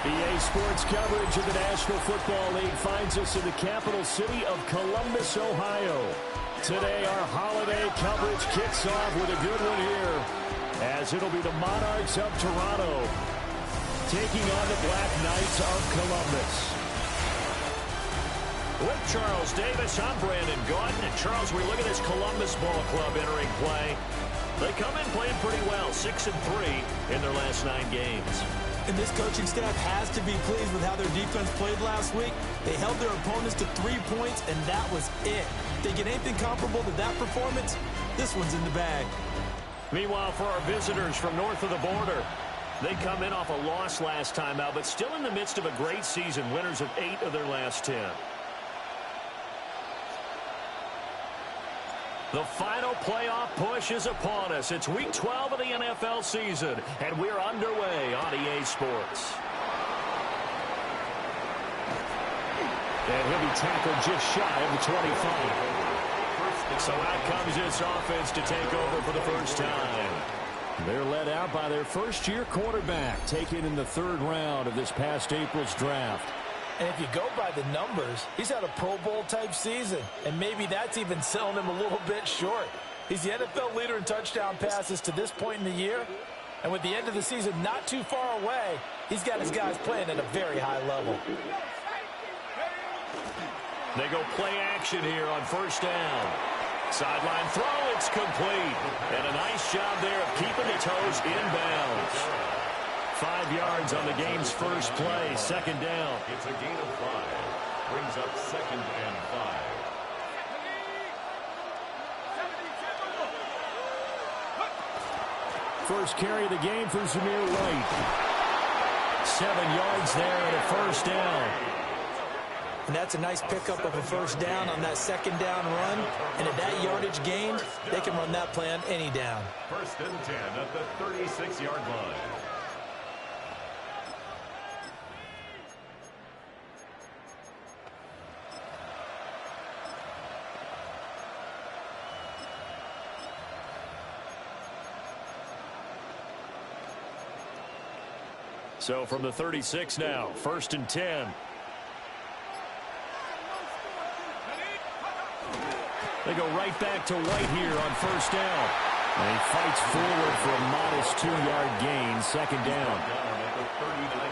EA Sports coverage of the National Football League finds us in the capital city of Columbus, Ohio. Today, our holiday coverage kicks off with a good one here, as it'll be the Monarchs of Toronto taking on the Black Knights of Columbus. With Charles Davis, I'm Brandon Gaudin. And Charles, we look at this Columbus Ball Club entering play. They come in playing pretty well, 6-3 in their last 9 games. And this coaching staff has to be pleased with how their defense played last week. They held their opponents to 3 points, and that was it. Thinking anything comparable to that performance, this one's in the bag. Meanwhile, for our visitors from north of the border, they come in off a loss last time out, but still in the midst of a great season, winners of 8 of their last 10. The final playoff push is upon us. It's Week 12 of the NFL season, and we're underway on EA Sports. And he'll be tackled just shy of the 25. So out comes this offense to take over for the first time. They're led out by their first-year quarterback, taken in the 3rd round of this past April's draft. And if you go by the numbers, he's had a Pro Bowl-type season, and maybe that's even selling him a little bit short. He's the NFL leader in touchdown passes to this point in the year, and with the end of the season not too far away, he's got his guys playing at a very high level. They go play action here on first down. Sideline throw, it's complete. And a nice job there of keeping the toes inbounds. 5 yards on the game's first play, 2nd down. It's a gain of 5. Brings up 2nd and 5. First carry of the game for Zamir White. 7 yards there and a first down. And that's a nice pickup of a first down on that 2nd down run. And at that yardage gain, they can run that play on any down. 1st and 10 at the 36-yard line. So from the 36 now, 1st and 10. They go right back to White here on first down. And he fights forward for a modest 2-yard gain, 2nd down.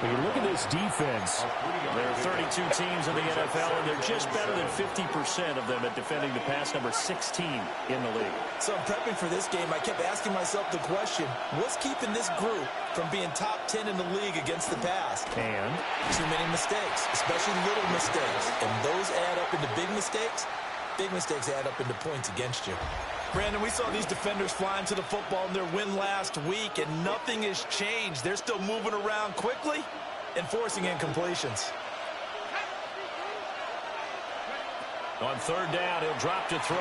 When you look at this defense, there are 32 teams in the NFL, and they're just better than 50% of them at defending the pass, number 16 in the league. So in prepping for this game, I kept asking myself the question, what's keeping this group from being top 10 in the league against the pass? And too many mistakes, especially little mistakes. And those add up into big mistakes. Big mistakes add up into points against you. Brandon, we saw these defenders flying to the football in their win last week, and nothing has changed. They're still moving around quickly and forcing incompletions. On 3rd down, he'll drop to throw.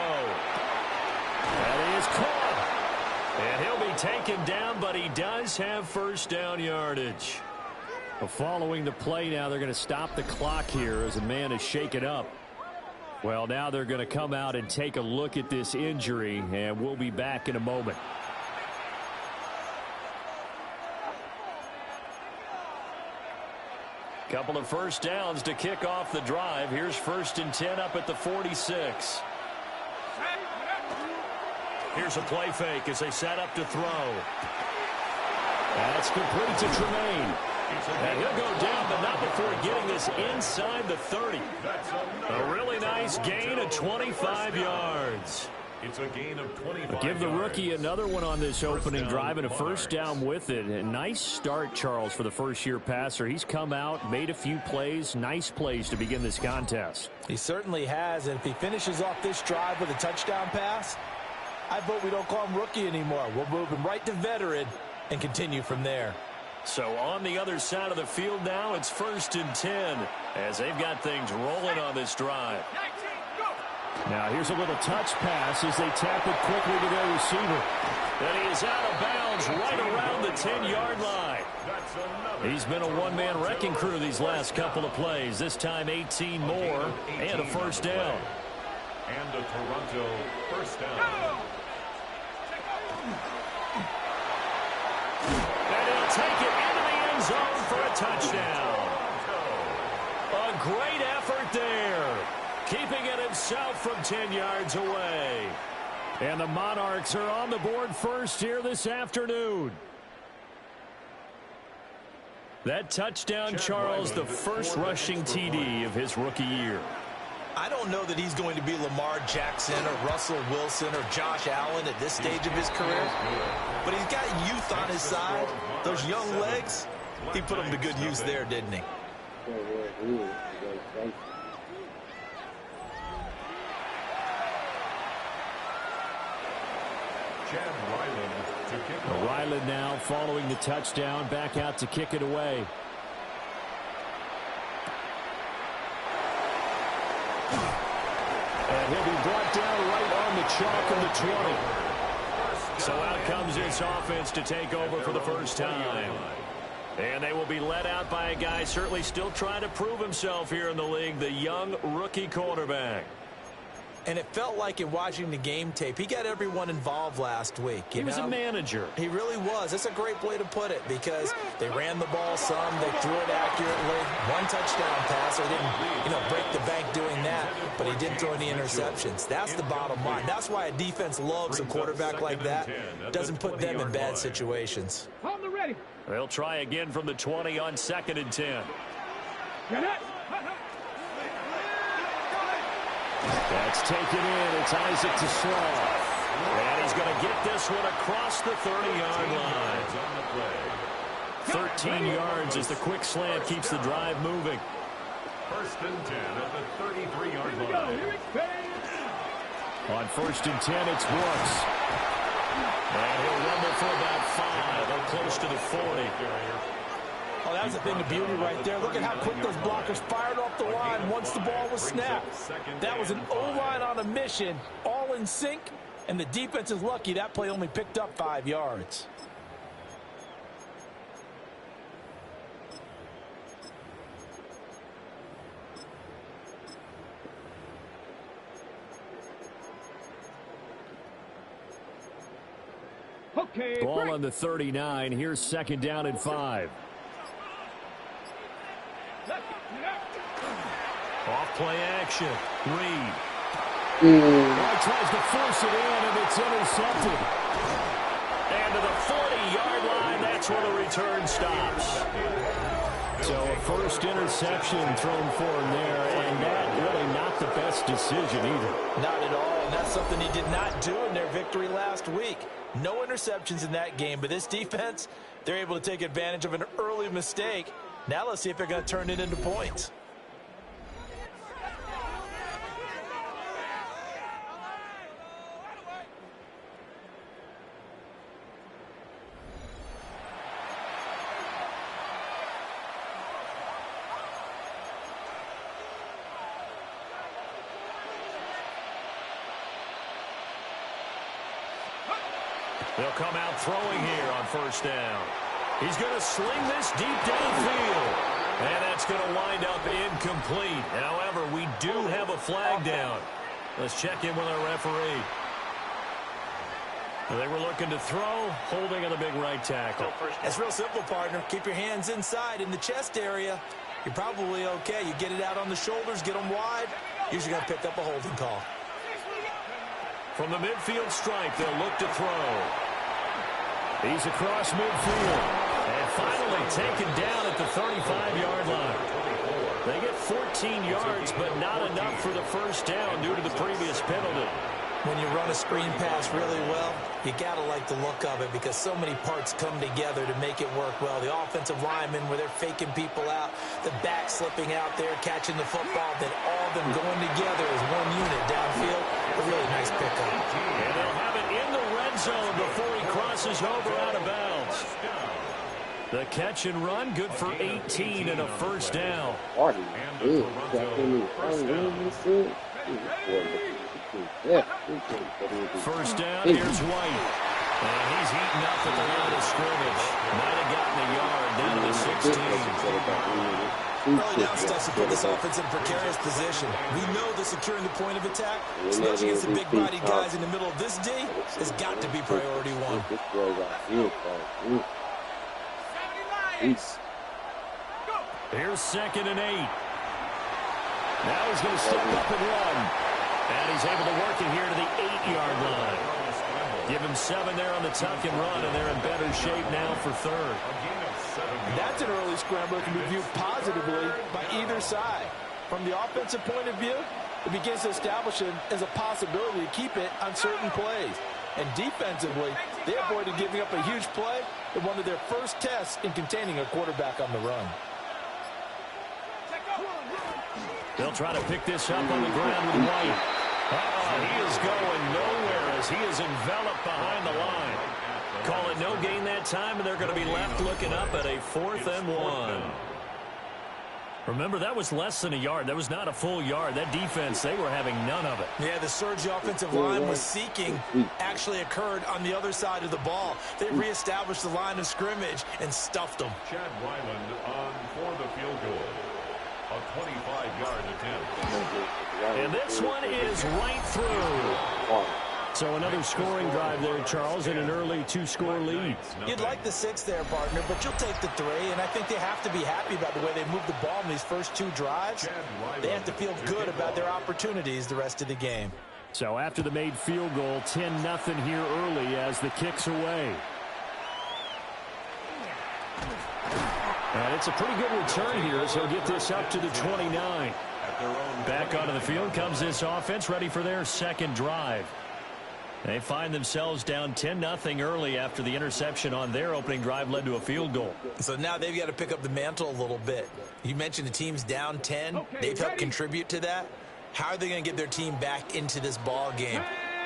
And he is caught. And he'll be taken down, but he does have first down yardage. Well, following the play now, they're going to stop the clock here as a man is shaken up. Well, now they're going to come out and take a look at this injury, and we'll be back in a moment. Couple of first downs to kick off the drive. Here's 1st and 10 up at the 46. Here's a play fake as they set up to throw. That's complete to Tremaine. And he'll go down, but not before getting this inside the 30. A really nice gain of 25 yards. It's a gain of 25 Give the rookie another one on this opening drive and a first down with it. A nice start, Charles, for the first-year passer. He's come out, made a few plays, nice plays to begin this contest. He certainly has, and if he finishes off this drive with a touchdown pass, I vote we don't call him rookie anymore. We'll move him right to veteran and continue from there. So on the other side of the field now, it's 1st and 10 as they've got things rolling on this drive. Now here's a little touch pass as they tap it quickly to their receiver. And he is out of bounds right around the 10-yard line. He's been a one-man wrecking crew these last couple of plays. This time 18 more and a first down. And a Toronto first down. And he'll take it into the end zone for a touchdown. A great effort there. Keeping it himself from 10 yards away. And the Monarchs are on the board first here this afternoon. That touchdown, Charles, the first rushing TD of his rookie year. I don't know that he's going to be Lamar Jackson or Russell Wilson or Josh Allen at this stage of his career, but he's got youth on his side. Those young legs, he put them to good use there, didn't he? Ryland now following the touchdown, back out to kick it away. And he'll be brought down right on the chalk of the 20. So out comes this offense to take over for the first time. And they will be led out by a guy certainly still trying to prove himself here in the league, the young rookie quarterback. And it felt like in watching the game tape, he got everyone involved last week. He was a manager. He really was. That's a great way to put it because they ran the ball some, they threw it accurately. One touchdown pass. They didn't, break the bank doing that, but he didn't throw any interceptions. That's the bottom line. That's why a defense loves a quarterback like that. Doesn't put them in bad situations. They'll try again from the 20 on 2nd and 10. That's taken in. It's Isaac to Slaw. And he's going to get this one across the 30-yard line. 13 yards as the quick slant keeps the drive moving. 1st and 10 at the 33-yard line. On 1st and 10, it's Brooks. And he'll rumble for about 5 or close to the 40. Oh, that's a thing of beauty right there. Look at how quick those blockers fired off the line once the ball was snapped. That was an O-line on a mission, all in sync, and the defense is lucky that play only picked up 5 yards. Ball on the 39. Here's 2nd down and 5. Off play action. Reed. Tries to force it in, and it's intercepted. And to the 40-yard line, that's where the return stops. So a first interception thrown for him there, and that really not the best decision either. Not at all, and that's something he did not do in their victory last week. No interceptions in that game, but this defense, they're able to take advantage of an early mistake. Now let's see if they're going to turn it into points. They'll come out throwing here on 1st down. He's going to sling this deep downfield. And that's going to wind up incomplete. However, we do have a flag down. Let's check in with our referee. They were looking to throw, holding on the big right tackle. It's real simple, partner. Keep your hands inside in the chest area. You're probably okay. You get it out on the shoulders, get them wide. Usually going to pick up a holding call. From the midfield stripe, they'll look to throw. He's across midfield. And finally taken down at the 35-yard line. They get 14 yards, but not enough for the first down due to the previous penalty. When you run a screen pass really well, you got to like the look of it because so many parts come together to make it work well. The offensive linemen where they're faking people out, the back slipping out there, catching the football, then all of them going together as one unit downfield. A really nice pickup. And they'll have it in the red zone before he crosses over out of bounds. The catch and run, good for 18 and a first down. First down, here's White. And he's heating up at the line of scrimmage. Might have gotten a yard down to the 16. Early down stuff to put this offense in a precarious position. We know that securing the point of attack, especially against the big-bodied guys in the middle of this D, has got to be priority one. Here's 2nd and 8. Now he's going to step up and run. And he's able to work it here to the 8-yard line. Give him 7 there on the tuck and run, and they're in better shape now for third. That's an early scrambler that can be viewed positively by either side. From the offensive point of view, it begins to establish it as a possibility to keep it on certain plays. And defensively, they avoided giving up a huge play in one of their first tests in containing a quarterback on the run. They'll try to pick this up on the ground with White. He is going nowhere as he is enveloped behind the line. Call it no gain that time, and they're going to be left looking up at a 4th and 1. Remember, that was less than a yard. That was not a full yard. That defense, they were having none of it. Yeah, the surge the offensive line was seeking actually occurred on the other side of the ball. They reestablished the line of scrimmage and stuffed them. Chad Ryland on for the field goal. A 25-yard attempt. And this one is right through. So another scoring drive there, Charles, and an early 2-score lead. You'd like the 6 there, partner, but you'll take the 3, and I think they have to be happy about the way they moved the ball in these first 2 drives. They have to feel good about their opportunities the rest of the game. So after the made field goal, 10-0 here early as the kick's away. And it's a pretty good return here as he'll get this up to the 29. Back onto the field comes this offense, ready for their second drive. They find themselves down 10-0 early after the interception on their opening drive led to a field goal. So now they've got to pick up the mantle a little bit. You mentioned the team's down 10. They've helped contribute to that. How are they going to get their team back into this ball game?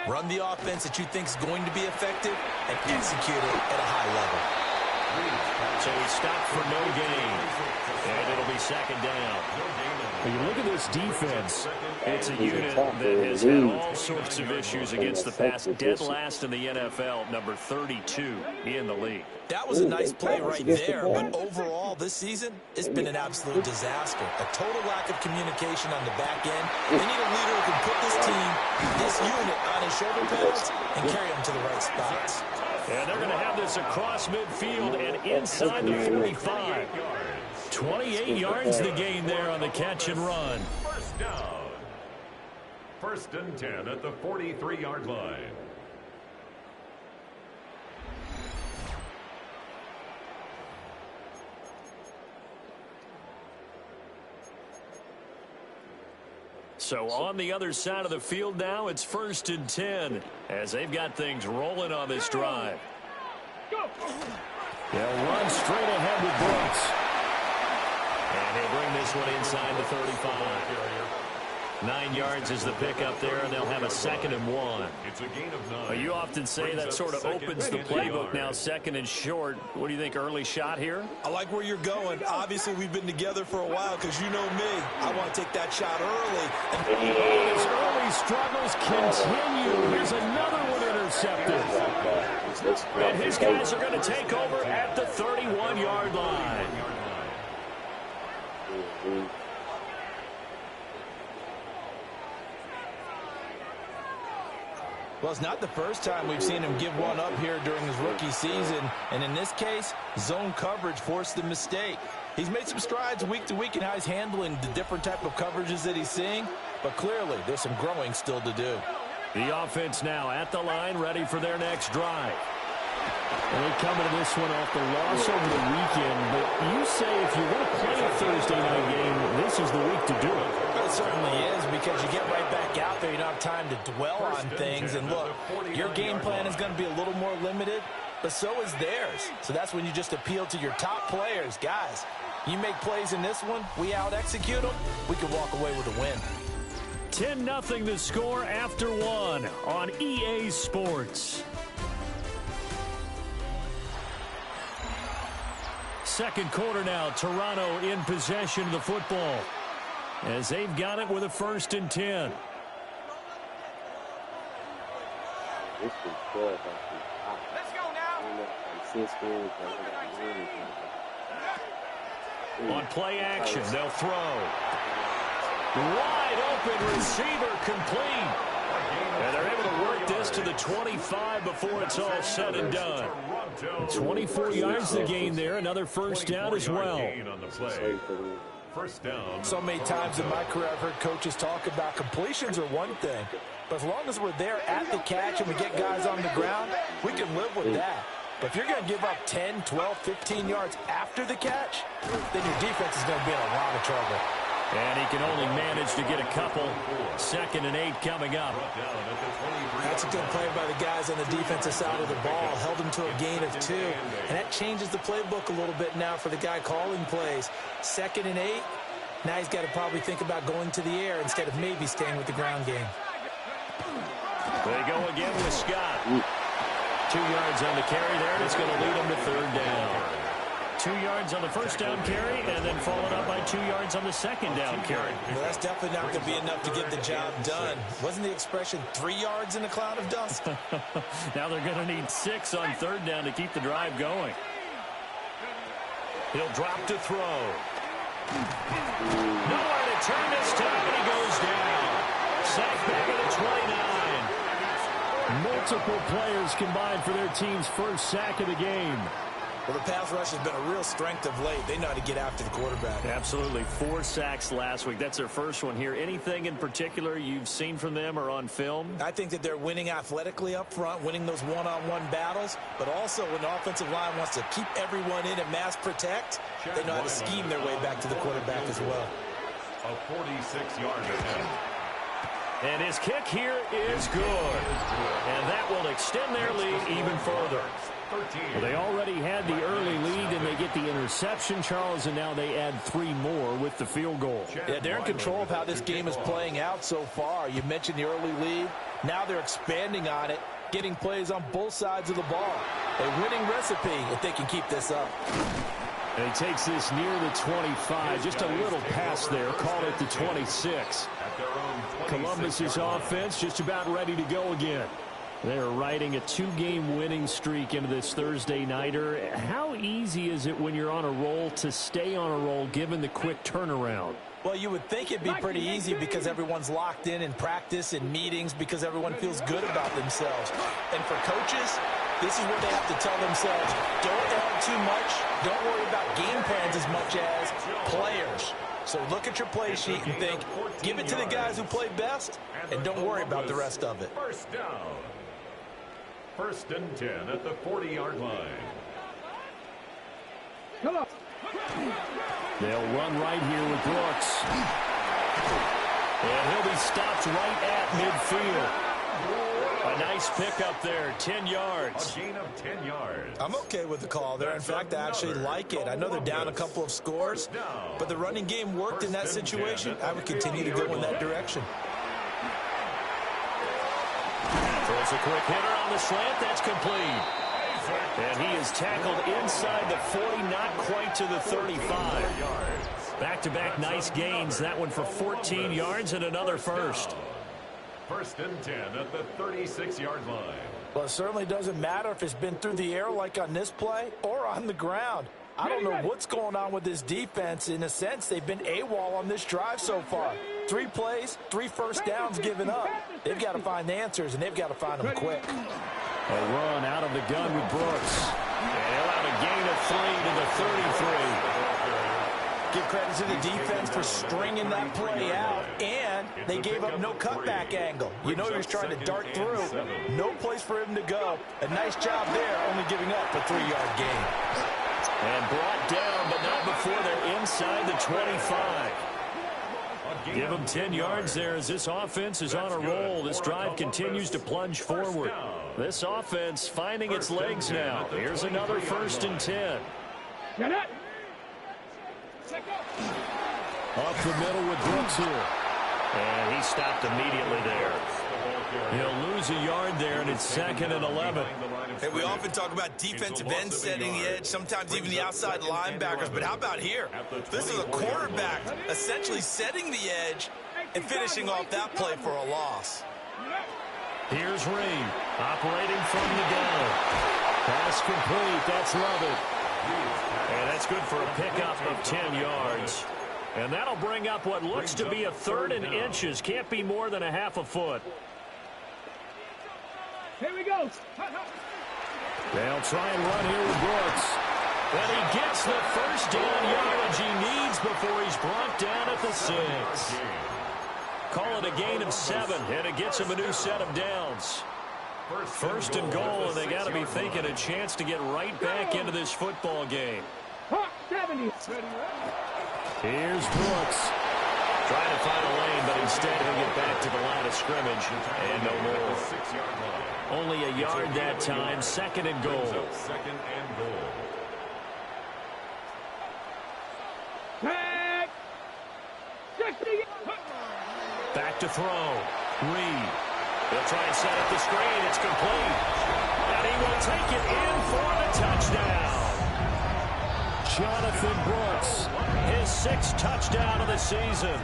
Run the offense that you think is going to be effective and execute it at a high level. So he stopped for no gain. And it'll be second down. When you look at this defense, it's a unit that has had all sorts of issues against the pass. Dead last in the NFL, number 32 in the league. That was a nice play right there, but overall this season, it's been an absolute disaster. A total lack of communication on the back end. They need a leader who can put this team, this unit on his shoulder pads and carry them to the right spots. And they're going to have this across midfield and inside the 45. 28 yards the gain there on the catch and run. First down. 1st and 10 at the 43-yard line. So on the other side of the field now, it's 1st and 10 as they've got things rolling on this drive. They'll run straight ahead with Brooks. And he'll bring this one inside the 35. 9 yards is the pickup there, and they'll have a 2nd and 1. It's a gain of 9. You often say that sort of opens the playbook now, 2nd and short. What do you think, early shot here? I like where you're going. Obviously, we've been together for a while because you know me. I want to take that shot early. His early struggles continue. Here's another one intercepted. And his guys are going to take over at the 31-yard line. Well, it's not the first time we've seen him give one up here during his rookie season. And in this case, zone coverage forced the mistake. He's made some strides week to week in how he's handling the different type of coverages that he's seeing. But clearly, there's some growing still to do. The offense now at the line, ready for their next drive. And they come into this one off the loss over the weekend. But you say if you're going to play a Thursday night game, this is the week to do it. It certainly is, because you get right back out there. You don't have time to dwell on things. And look, your game plan is going to be a little more limited, but so is theirs. So that's when you just appeal to your top players. Guys, you make plays in this one, we out-execute them, we can walk away with a win. 10-0 the score after one on EA Sports. Second quarter now, Toronto in possession of the football as they've got it with a 1st and 10. Let's go now. On play action, they'll throw. Wide open receiver complete. And they're able to work this to the 25 before it's all said and done. 24 yards the gain there. Another first down as well. First down. So many times in my career I've heard coaches talk about completions are one thing, but as long as we're there at the catch and we get guys on the ground, we can live with that. But if you're going to give up 10, 12, 15 yards after the catch, then your defense is going to be in a lot of trouble. And he can only manage to get a couple. 2nd and 8 coming up. That's a good play by the guys on the defensive side of the ball. Held him to a gain of 2. And that changes the playbook a little bit now for the guy calling plays. 2nd and 8. Now he's got to probably think about going to the air instead of maybe staying with the ground game. They go again with Scott. 2 yards on the carry there, and it's going to lead him to 3rd down. 2 yards on the first down carry, and then followed up by 2 yards on the second down carry. Well, that's definitely not going to be enough to get the job done. Wasn't the expression 3 yards in a cloud of dust? Now they're going to need 6 on 3rd down to keep the drive going. He'll drop to throw. Nowhere to turn this time, and he goes down. Sacked back at the 29. Multiple players combined for their team's first sack of the game. Well, the pass rush has been a real strength of late. They know how to get after the quarterback. Absolutely. 4 sacks last week. That's their first one here. Anything in particular you've seen from them or on film? I think that they're winning athletically up front, winning those one-on-one battles, but also when the offensive line wants to keep everyone in and mass protect, they know how to scheme their way back to the quarterback as well. A 46-yard attempt. And his kick here is good. And that will extend their lead even further. Well, they already had the early lead, and they get the interception, Charles, and now they add 3 more with the field goal. Yeah, they're in control of how this game is playing out so far. You mentioned the early lead. Now they're expanding on it, getting plays on both sides of the ball. A winning recipe if they can keep this up. And he takes this near the 25. Just a little pass there. Call it the 26. Columbus's offense just about ready to go again. They're riding a 2-game winning streak into this Thursday nighter. How easy is it when you're on a roll to stay on a roll given the quick turnaround? Well, you would think it'd be pretty easy because everyone's locked in practice and meetings because everyone feels good about themselves. And for coaches, this is where they have to tell themselves, don't add too much, don't worry about game plans as much as players. So look at your play sheet and think, give it to the guys who play best, and don't worry about the rest of it. First down. 1st and 10 at the 40-yard line. Come on. They'll run right here with Brooks. And he'll be stopped right at midfield. A nice pickup there, 10 yards. A gain of 10 yards. I'm okay with the call there. In fact, I actually like it. I know they're down a couple of scores, but the running game worked in that situation. I would continue to go in that direction. Throws a quick hitter on the slant. That's complete. And he is tackled inside the 40, not quite to the 35. Back-to-back nice gains. That one for 14 yards and another first. 1st and 10 at the 36-yard line. Well, it certainly doesn't matter if it's been through the air like on this play or on the ground. I don't know what's going on with this defense. In a sense, they've been AWOL on this drive so far. 3 plays, 3 first downs given up. They've got to find the answers, and they've got to find them quick. A run out of the gun with Brooks. And he'll have a gain of 3 to the 33. Give credit to the defense for stringing that play out, and they gave up no cutback angle. You know he was trying to dart through. No place for him to go. A nice job there, only giving up a 3-yard gain. And brought down, but not before they're inside the 25. Give them 10 yards there as this offense is on a roll. This drive continues to plunge forward. This offense finding its legs now. Here's another 1st and 10. Up the middle with Brooks here. And he stopped immediately there. He'll lose a yard there, and it's 2nd and 11. Hey, we often talk about defensive ends setting the edge, sometimes even the outside linebackers, but how about here? This is a quarterback essentially setting the edge and finishing off that play for a loss. Here's Reed operating from the gun. Pass complete. That's Lovett. And that's good for a pickup of 10 yards. And that'll bring up what looks to be a 3rd and inches. Can't be more than a half a foot. Here we go. They'll try and run here with Brooks. And he gets the first down yardage he needs before he's brought the 6. Call it a gain of 7, and it gets him a new set of downs. First and goal, and they got to be thinking a chance to get right back into this football game. Here's Brooks. Trying to find a lane, but instead he'll get back to the line of scrimmage, and no more. Only a yard that time, second and goal. Second and goal. Back to throw. Reed. He'll try and set up the screen. It's complete. And he will take it in for the touchdown. Jonathan Brooks, His 6th touchdown of the season.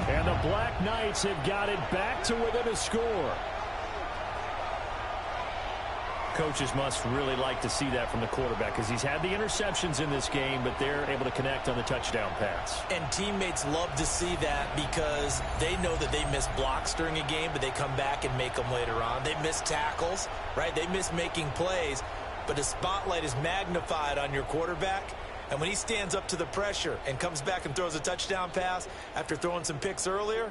and the Black Knights have got it back to within a score. Coaches must really like to see that from the quarterback because he's had the interceptions in this game, but they're able to connect on the touchdown pass. And teammates love to see that because they know that they miss blocks during a game, but they come back and make them later on. They miss tackles, right? They miss making plays, but the spotlight is magnified on your quarterback. And when he stands up to the pressure and comes back and throws a touchdown pass after throwing some picks earlier,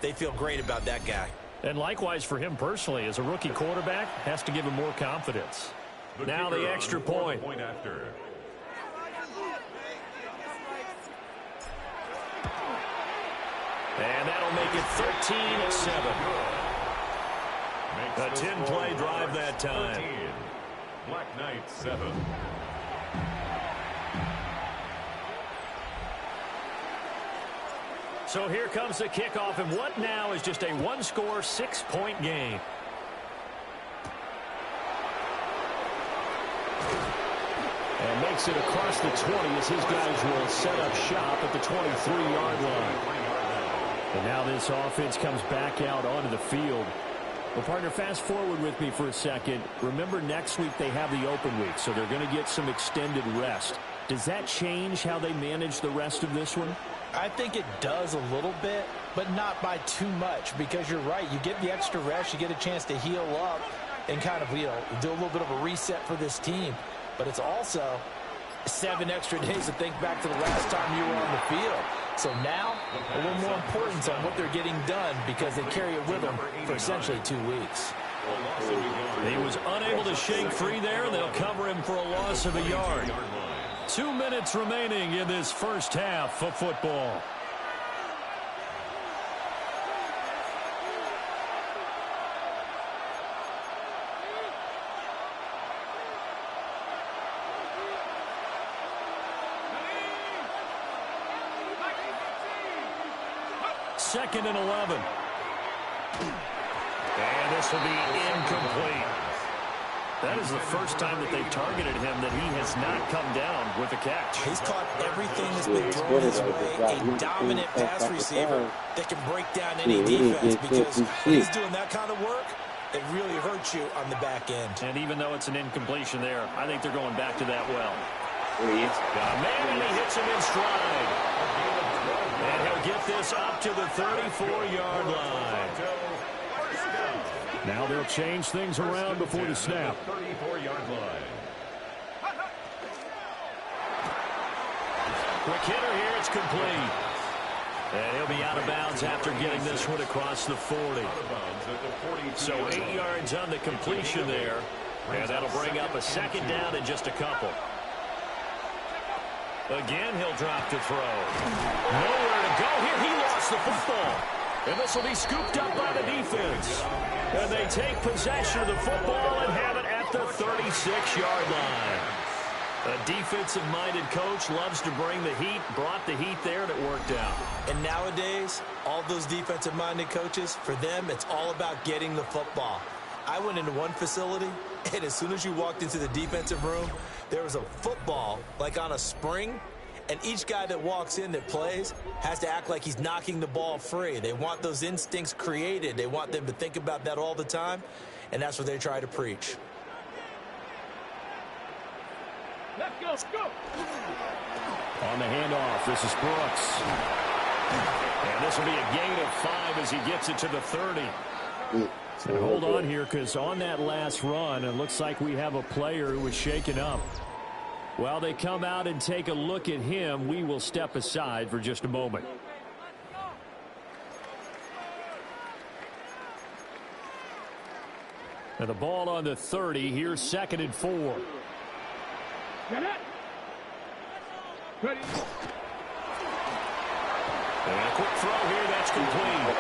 they feel great about that guy. And likewise for him personally, as a rookie quarterback, has to give him more confidence. Now the extra point. After. And that'll make it 13-7. A 10-play drive that time. 13. Black Knights 7. So here comes the kickoff, and what now is just a one-score, 6-point game. And makes it across the 20 as his guys will set up shop at the 23-yard line. And now this offense comes back out onto the field. Well, partner, fast forward with me for a second. Remember, next week they have the open week, so they're going to get some extended rest. Does that change how they manage the rest of this one? I think it does a little bit, but not by too much, because you're right. You get the extra rest, you get a chance to heal up and kind of, do a little bit of a reset for this team. But it's also 7 extra days to think back to the last time you were on the field. So now, a little more importance on what they're getting done because they carry it with them for essentially 2 weeks. He was unable to shake free there, and they'll cover him for a loss of a yard. 2 minutes remaining in this first half of football. Second and 11. And this will be incomplete. That is the first time that they've targeted him that he has not come down with a catch. He's caught everything that's been thrown his way. A dominant pass receiver that can break down any defense, because when he's doing that kind of work, it really hurts you on the back end. And even though it's an incompletion there, I think they're going back to that well. Got a man, and he hits him in stride. And he'll get this up to the 34-yard line. Now they'll change things around before the snap. 34-yard line. Quick hitter here, it's complete. And he'll be out of bounds after getting this one across the 40. So 8 yards on the completion there. And that'll bring up a second down in just a couple. Again, he'll drop to throw. Nowhere to go here. He lost the football. And this will be scooped up by the defense. And they take possession of the football and have it at the 36-yard line. A defensive-minded coach loves to bring the heat, brought the heat there, and it worked out. And nowadays, all those defensive-minded coaches, for them, it's all about getting the football. I went into one facility, and as soon as you walked into the defensive room, there was a football, like on a spring, and each guy that walks in that plays has to act like he's knocking the ball free. They want those instincts created. They want them to think about that all the time, and that's what they try to preach. Let's go. On the handoff, this is Brooks. And this will be a gain of 5 as he gets it to the 30. And hold on here, because on that last run, it looks like we have a player who was shaken up. While they come out and take a look at him, we will step aside for just a moment. And the ball on the 30. Here's 2nd and 4. And a quick throw here. That's complete.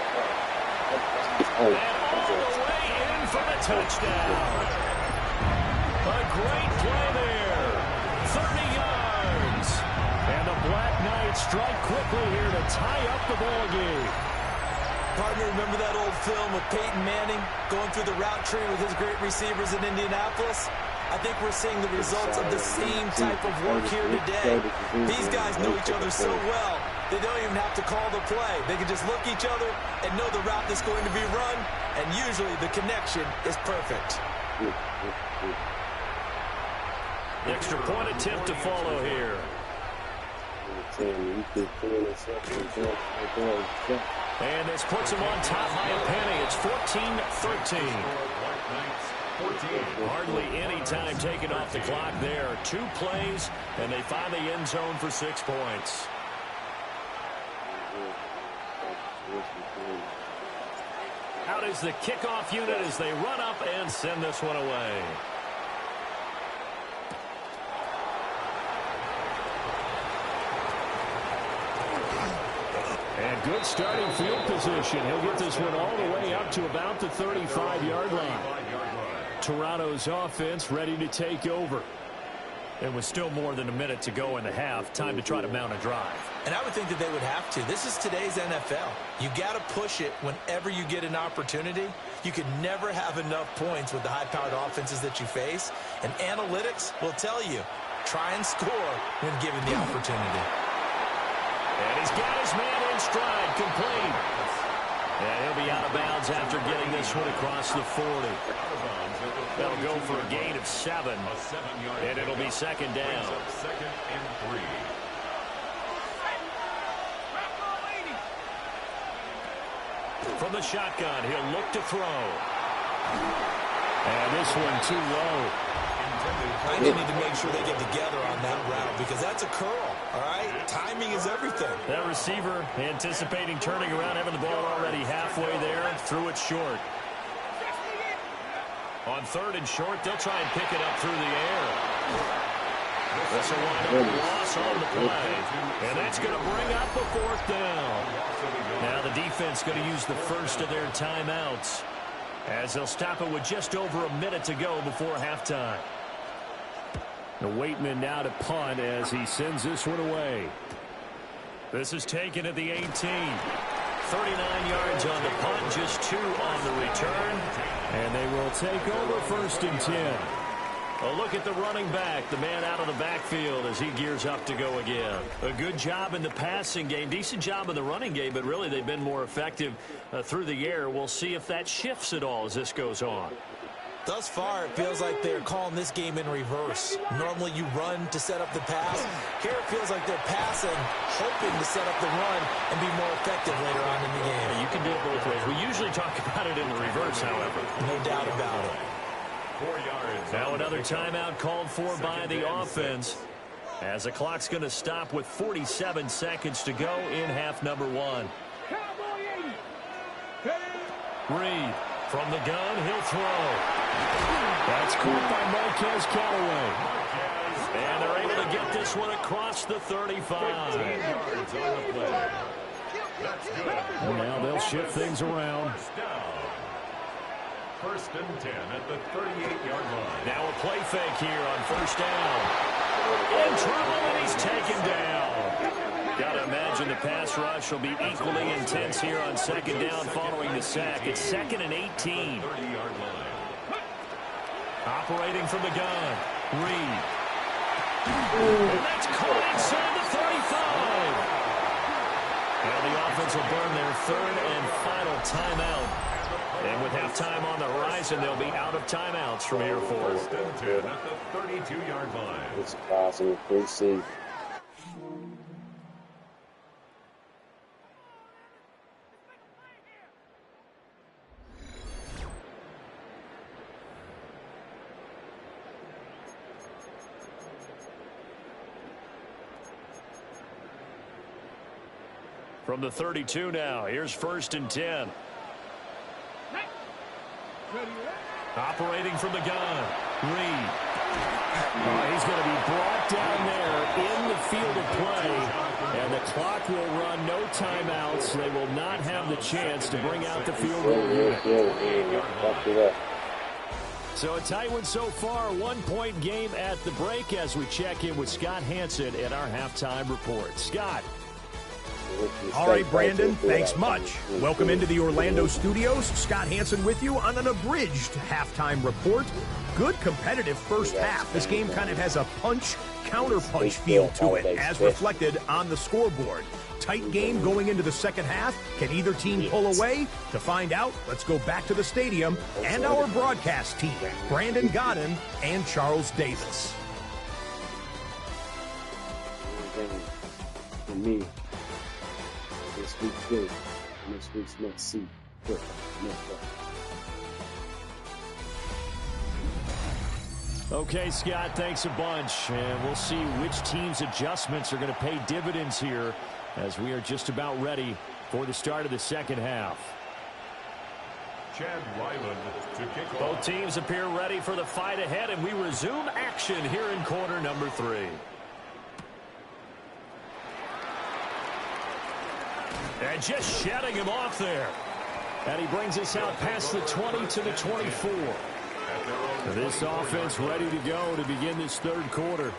And all the way in for the touchdown. A great play there. 30 yards. And the Black Knights strike quickly here to tie up the ball game. Partner, remember that old film with Peyton Manning going through the route tree with his great receivers in Indianapolis? I think we're seeing the results of the same type of work here today. These guys know each other so well, they don't even have to call the play. They can just look each other and know the route that's going to be run, and usually the connection is perfect. The extra point attempt to follow here. And this puts them on top by a penny. It's 14-13. Hardly any time taken off the clock there. 2 plays, and they find the end zone for 6 points. Out is the kickoff unit as they run up and send this one away. And good starting field position. He'll get this one all the way up to about the 35-yard line. Toronto's offense ready to take over. It was still more than a minute to go in the half. Time to try to mount a drive. And I would think that they would have to. This is today's NFL. You got to push it whenever you get an opportunity. You can never have enough points with the high-powered offenses that you face. And analytics will tell you, try and score when given the opportunity. And he's got his man in stride, complete. And he'll be out of bounds after getting this one across the 40. That'll go for a gain of 7. And it'll be 2nd down. 2nd and 3. From the shotgun, he'll look to throw. And this one too low. I just need to make sure they get together on that route because that's a curl, all right? Timing is everything. That receiver anticipating turning around, having the ball already halfway there, threw it short. On 3rd and short, they'll try and pick it up through the air. This will wind up a loss on the play. And that's going to bring up a 4th down. Now the defense going to use the first of their timeouts as they'll stop it with just over a minute to go before halftime. The Waitman now to punt as he sends this one away. This is taken at the 18. 39 yards on the punt, just 2 on the return. And they will take over 1st and 10. A look at the running back, the man out of the backfield as he gears up to go again. A good job in the passing game, decent job in the running game, but really they've been more effective through the air. We'll see if that shifts at all as this goes on. Thus far, it feels like they're calling this game in reverse. Normally you run to set up the pass. Here it feels like they're passing, hoping to set up the run and be more effective later on in the game. You can do it both ways. We usually talk about it in the reverse, however. No doubt about it. 4 yards. Now another timeout called for by the offense as the clock's going to stop with 47 seconds to go in half number 1. Reed from the gun, he'll throw. That's caught by Marquez Callaway. And they're able to get this one across the 35. Yards on the play. That's good. Now they'll shift things around. 1st and 10 at the 38-yard line. Now a play fake here on 1st down. In trouble, and he's taken down. Got to imagine the pass rush will be equally intense here on 2nd down following the sack. It's 2nd and 18. 30-yard line. Operating from the gun, Reed. And that's caught inside the 35. Now the offense will burn their 3rd and final timeout. And with halftime on the horizon, they'll be out of timeouts from here forward. 1st and 10 at the 32-yard line. It's possible. We'll see. From the 32 now, here's 1st and 10. Operating from the gun, Reed. He's going to be brought down there in the field of play, and the clock will run, no timeouts. They will not have the chance to bring out the field goal unit. So a tight one so far, 1-point game at the break as we check in with Scott Hansen at our halftime report. Scott. All right, Brandon, thanks much. Welcome into the Orlando studios. Scott Hansen with you on an abridged halftime report. Good competitive first half. This game kind of has a punch-counter-punch feel to it, as reflected on the scoreboard. Tight game going into the second half. Can either team pull away? To find out, let's go back to the stadium and our broadcast team, Brandon Godden and Charles Davis. For me, this week's game, and this week's must-see football. Okay, Scott, thanks a bunch. And we'll see which team's adjustments are going to pay dividends here as we are just about ready for the start of the second half. Chad Ryland to kick off. Both teams appear ready for the fight ahead, and we resume action here in quarter number 3. And just shedding him off there. And he brings us out past the 20 to the 24. This offense ready to go to begin this third quarter.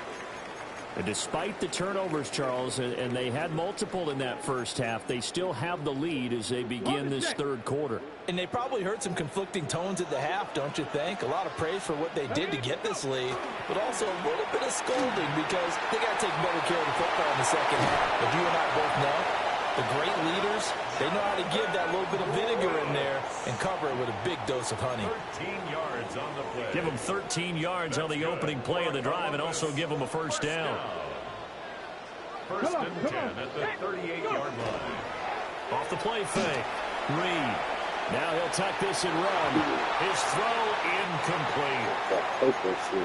And despite the turnovers, Charles, and they had multiple in that first half, they still have the lead as they begin this third quarter. And they probably heard some conflicting tones at the half, don't you think? A lot of praise for what they did to get this lead, but also a little bit of scolding because they got to take better care of the football in the second half. But you and I both know the great leaders, they know how to give that little bit of vinegar in there and cover it with a big dose of honey. 13 yards on the play. Give them 13 yards on the opening play of the drive and also give them a first down. First and 10 at the 38-yard line. Off the play fake. Reed. Now he'll tuck this and run. His throw incomplete.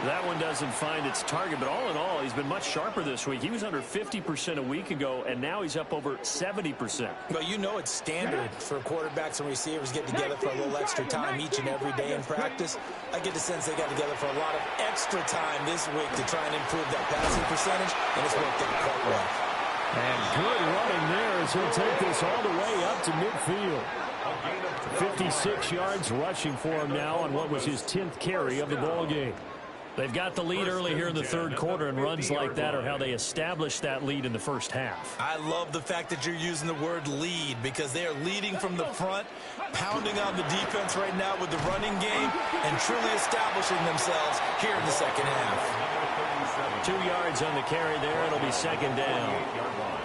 That one doesn't find its target, but all in all, he's been much sharper this week. He was under 50% a week ago, and now he's up over 70%. Well, you know it's standard for quarterbacks and receivers get together for a little extra time each and every day in practice. I get the sense they got together for a lot of extra time this week to try and improve that passing percentage, and it's worked out quite well. And good running there as he'll take this all the way up to midfield. 56 yards rushing for him now on what was his 10th carry of the ball game. They've got the lead early here in the third quarter, and runs like that are how they established that lead in the first half. I love the fact that you're using the word lead because they are leading from the front, pounding on the defense right now with the running game, and truly establishing themselves here in the second half. 2 yards on the carry there. It'll be second down.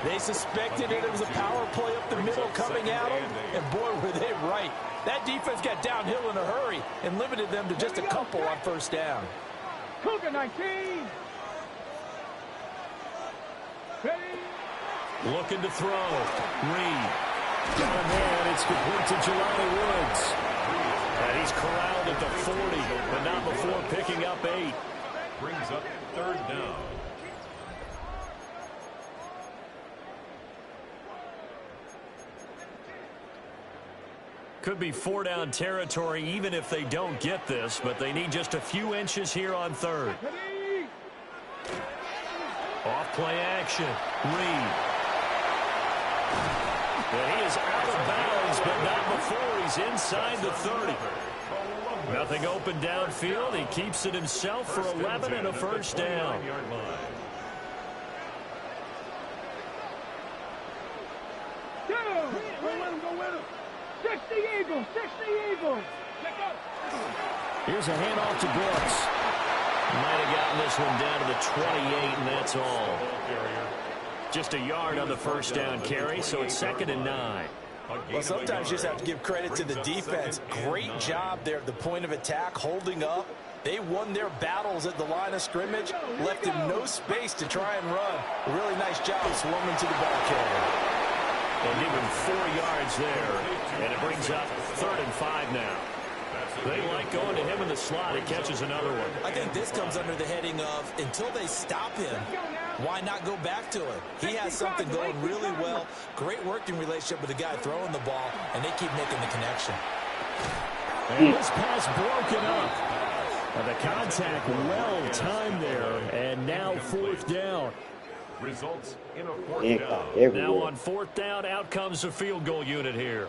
They suspected it was a power play up the middle coming at them, and boy, were they right. That defense got downhill in a hurry and limited them to just a couple on first down. Cougar 19. Ready. Looking to throw. Reed. Got him there, and it's complete to Jelani Woods. And he's corralled at the 40, but not before picking up 8. Brings up third down. Could be 4-down territory even if they don't get this, but they need just a few inches here on third. Off play action. Reed. And he is out of bounds, but not before he's inside the 30. Nothing open downfield. He keeps it himself for 11 and a first down. Here's a handoff to Brooks. Might have gotten this one down to the 28, and that's all. Just a yard on the first down carry, so it's 2nd and 9. Well, sometimes you just have to give credit to the defense. Great job there at the point of attack, holding up. They won their battles at the line of scrimmage, left him no space to try and run. A really nice job swarming to the ball carrier. And even 4 yards there, and it brings up 3rd and 5 now. They like going to him in the slot. He catches another one. I think this comes under the heading of until they stop him, why not go back to it? He has something going really well. Great working relationship with the guy throwing the ball, and they keep making the connection. And this pass broken up. And the contact well timed there, and now fourth down. Results in a fourth down. Now on fourth down, out comes the field goal unit here.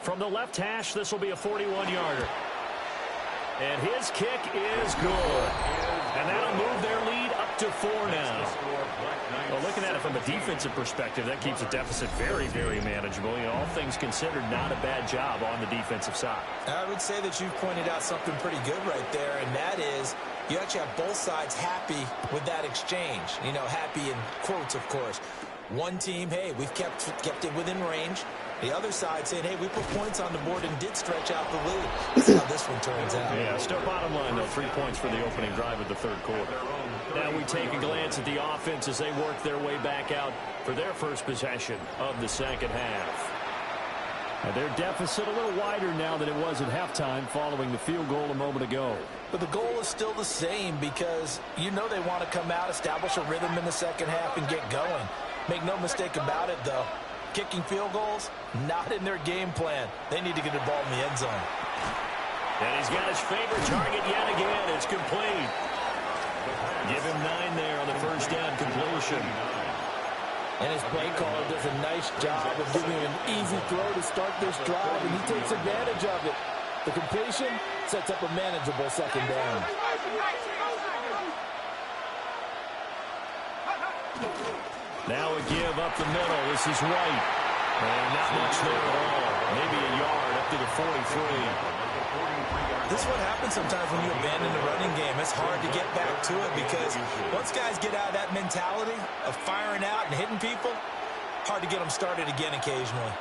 From the left hash, this will be a 41-yarder. And his kick is good. And that'll move their lead up to 4 now. Well, looking at it from a defensive perspective, that keeps the deficit very, very manageable. You know, all things considered, not a bad job on the defensive side. I would say that you've pointed out something pretty good right there, and that is you actually have both sides happy with that exchange. You know, happy in quotes, of course. One team, hey, we've kept it within range. The other side saying, hey, we put points on the board and did stretch out the lead. Let's see how this one turns out. Yeah, still bottom line, though, 3 points for the opening drive of the third quarter. Now we take a glance at the offense as they work their way back out for their first possession of the second half. And their deficit a little wider now than it was at halftime following the field goal a moment ago. But the goal is still the same because you know they want to come out, establish a rhythm in the second half, and get going. Make no mistake about it, though. Kicking field goals, not in their game plan. They need to get the ball in the end zone. And he's got his favorite target yet again. It's complete. Give him 9 there on the first down completion. And his play caller does a nice job of giving him an easy throw to start this drive, and he takes advantage of it. The completion sets up a manageable second down. Now a give up the middle. This is White. And not much there at all. Maybe a yard up to the 43. This is what happens sometimes when you abandon the running game. It's hard to get back to it because once guys get out of that mentality of firing out and hitting people, hard to get them started again occasionally.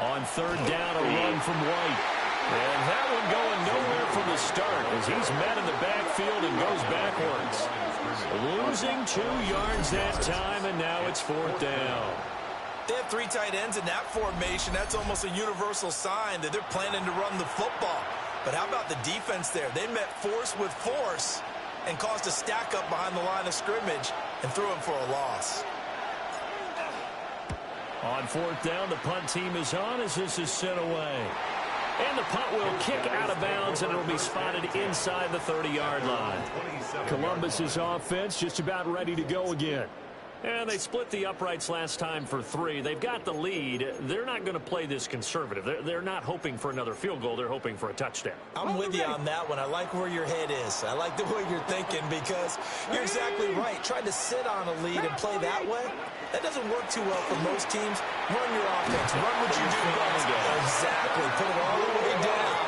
On third down, a run from White. And that one going nowhere from the start as he's met in the backfield and goes backwards. Losing 2 yards that time, and now it's fourth down. They have 3 tight ends in that formation. That's almost a universal sign that they're planning to run the football. But how about the defense there? They met force with force and caused a stack up behind the line of scrimmage and threw him for a loss. On fourth down, the punt team is on as this is sent away. And the punt will kick out of bounds, and it'll be spotted inside the 30-yard line. Columbus's offense just about ready to go again. And they split the uprights last time for 3. They've got the lead. They're not going to play this conservative. They're not hoping for another field goal. They're hoping for a touchdown. I'm with you on that one. I like where your head is. I like the way you're thinking because you're exactly right. Trying to sit on a lead and play that way, that doesn't work too well for most teams. Run your offense. Run what you do best. Exactly. Put it all the way down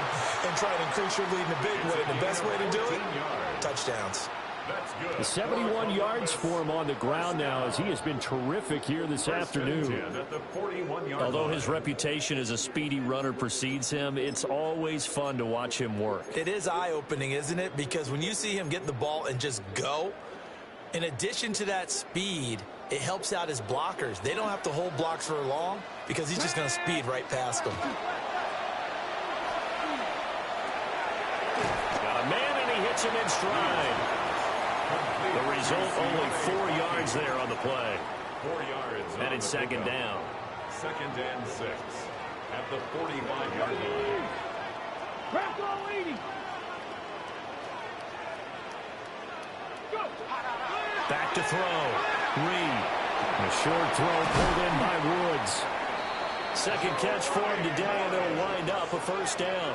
and try to increase your lead in a big way. The best way to do it, touchdowns. 71 yards for him on the ground now as he has been terrific here this afternoon. Although his reputation as a speedy runner precedes him, it's always fun to watch him work. It is eye-opening, isn't it? Because when you see him get the ball and just go, in addition to that speed, it helps out his blockers. They don't have to hold blocks for long because he's just going to speed right past them. Got a man and he hits him in stride. The result, only 4 yards there on the play. 4 yards. And it's second down. 2nd and 6 at the 45-yard line. Crack all 80. Go. Back to throw. Reed. A short throw pulled in by Woods. Second catch for him today, and it'll wind up a first down.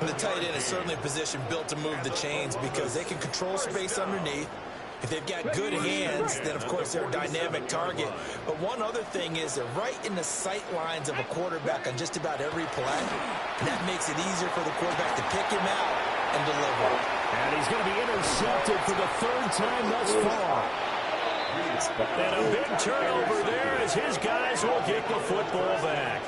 The tight end is certainly a position built to move the chains because they can control space underneath. If they've got good hands, then, of course, they're a dynamic target. But one other thing is they're right in the sight lines of a quarterback on just about every play. And that makes it easier for the quarterback to pick him out and deliver. And he's going to be intercepted for the 3rd time thus far. And a big turnover there as his guys will get the football back.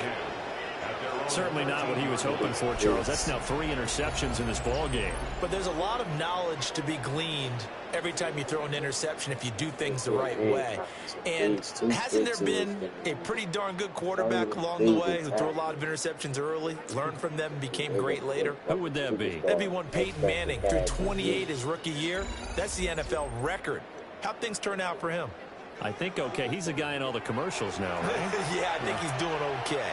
Certainly not what he was hoping for, Charles. That's now 3 interceptions in this ball game. But there's a lot of knowledge to be gleaned every time you throw an interception if you do things the right way. And hasn't there been a pretty darn good quarterback along the way who threw a lot of interceptions early, learned from them, became great later? Who would that be? That'd be one Peyton Manning. Threw 28 his rookie year. That's the NFL record. How'd things turn out for him? I think okay. He's a guy in all the commercials now, right? Yeah, I think he's doing okay.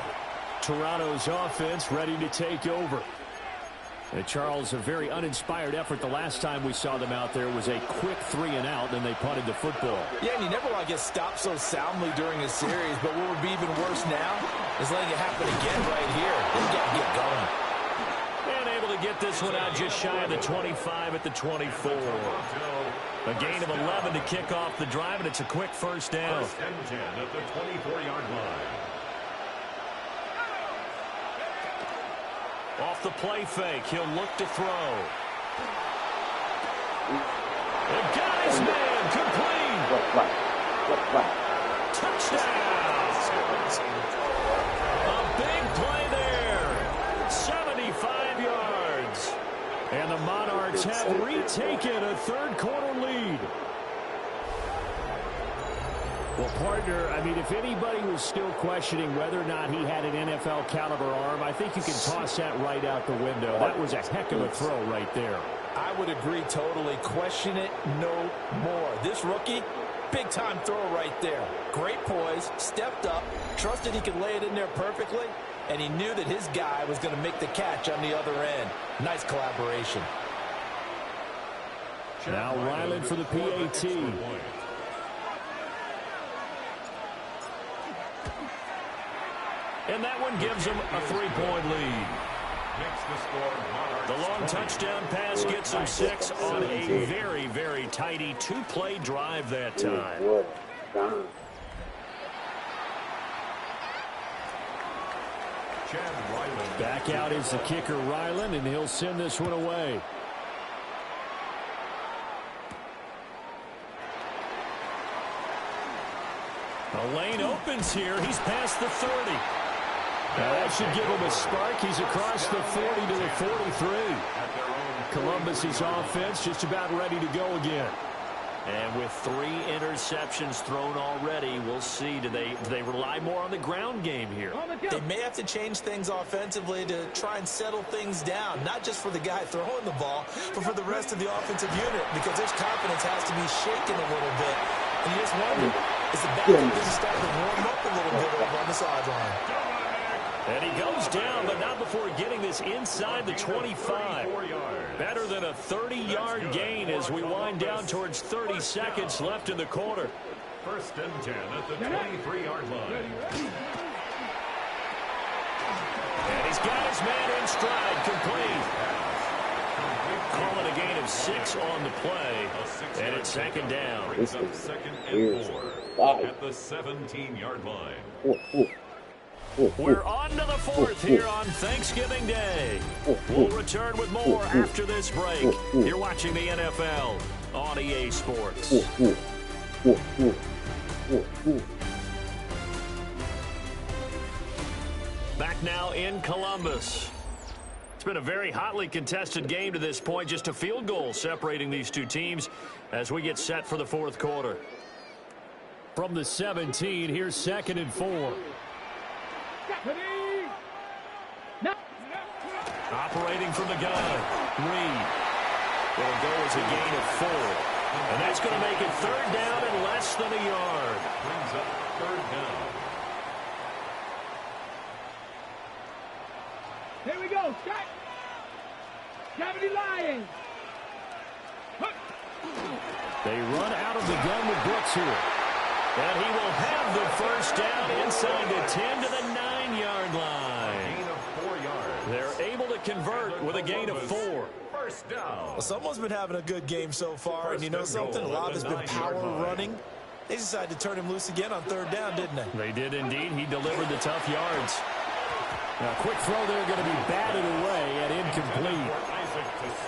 Toronto's offense ready to take over. And Charles, a very uninspired effort. The last time we saw them out there was a quick 3-and-out, and they punted the football. Yeah, and you never want to get stopped so soundly during a series, but what would be even worse now is letting it happen again right here. They've got to get going. And able to get this one out just shy of the 25 at the 24. A gain of 11 to kick off the drive, and it's a quick first down. First and 10 at the 24-yard line. Off the play fake, he'll look to throw. And got his man, complete. Touchdown. A big play there. 75 yards. And the Monarchs have retaken a third-quarter lead. Well, partner, I mean, if anybody was still questioning whether or not he had an NFL-caliber arm, I think you can toss that right out the window. That was a heck of a throw right there. I would agree totally. Question it no more. This rookie, big-time throw right there. Great poise, stepped up, trusted he could lay it in there perfectly, and he knew that his guy was going to make the catch on the other end. Nice collaboration. Now Ryland for the PAT. And that one gives them a 3-point lead. The long touchdown pass gets them 6 on a very, very tidy 2-play drive that time. Back out is the kicker, Ryland, and he'll send this one away. The lane opens here. He's past the 30. Now that should give him a spark. He's across the 40 to the 43. Columbus's offense just about ready to go again. And with 3 interceptions thrown already, we'll see. Do they rely more on the ground game here? They may have to change things offensively to try and settle things down, not just for the guy throwing the ball, but for the rest of the offensive unit, because their confidence has to be shaken a little bit. And you just wonder, is the backup going to start to warm up a little bit over on the sideline? And he goes down, but not before getting this inside the 25. Better than a 30-yard gain as we wind down towards 30 seconds left in the quarter. First and 10 at the 23-yard line. And he's got his man in stride, complete. Calling a gain of 6 on the play, and it's second down. Brings up second and 4 at the 17-yard line. We're on to the 4th here on Thanksgiving Day. We'll return with more after this break. You're watching the NFL on EA Sports. Back now in Columbus. It's been a very hotly contested game to this point. Just a field goal separating these two teams as we get set for the 4th quarter. From the 17, here's 2nd and 4. Operating from the gun, Reed. It'll go as a gain of 4. And that's going to make it 3rd down and less than a yard. Brings up 3rd down. Here we go, Scott. Cavity Lions. They run out of the gun with Brooks here. And he will have the 1st down inside the 10 to the 9-yard line. Gain of 4 yards. They're able to convert with a gain of 4. First down. Well, someone's been having a good game so far, and you know something? A lot of it's been power running. They decided to turn him loose again on 3rd down, didn't they? They did indeed. He delivered the tough yards. Now, quick throw there, going to be batted away and incomplete.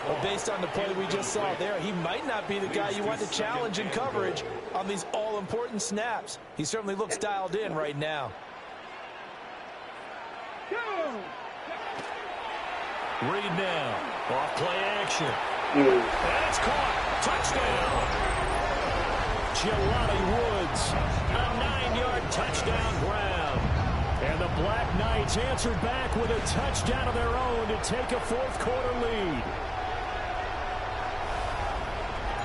Well, based on the play we just saw there, he might not be the guy you want to challenge in coverage on these all-important snaps. He certainly looks dialed in right now. Reed now. Off play action. And it's caught. Touchdown. Jelani Woods. A 9-yard touchdown grab. And the Black Knights answered back with a touchdown of their own to take a 4th quarter lead.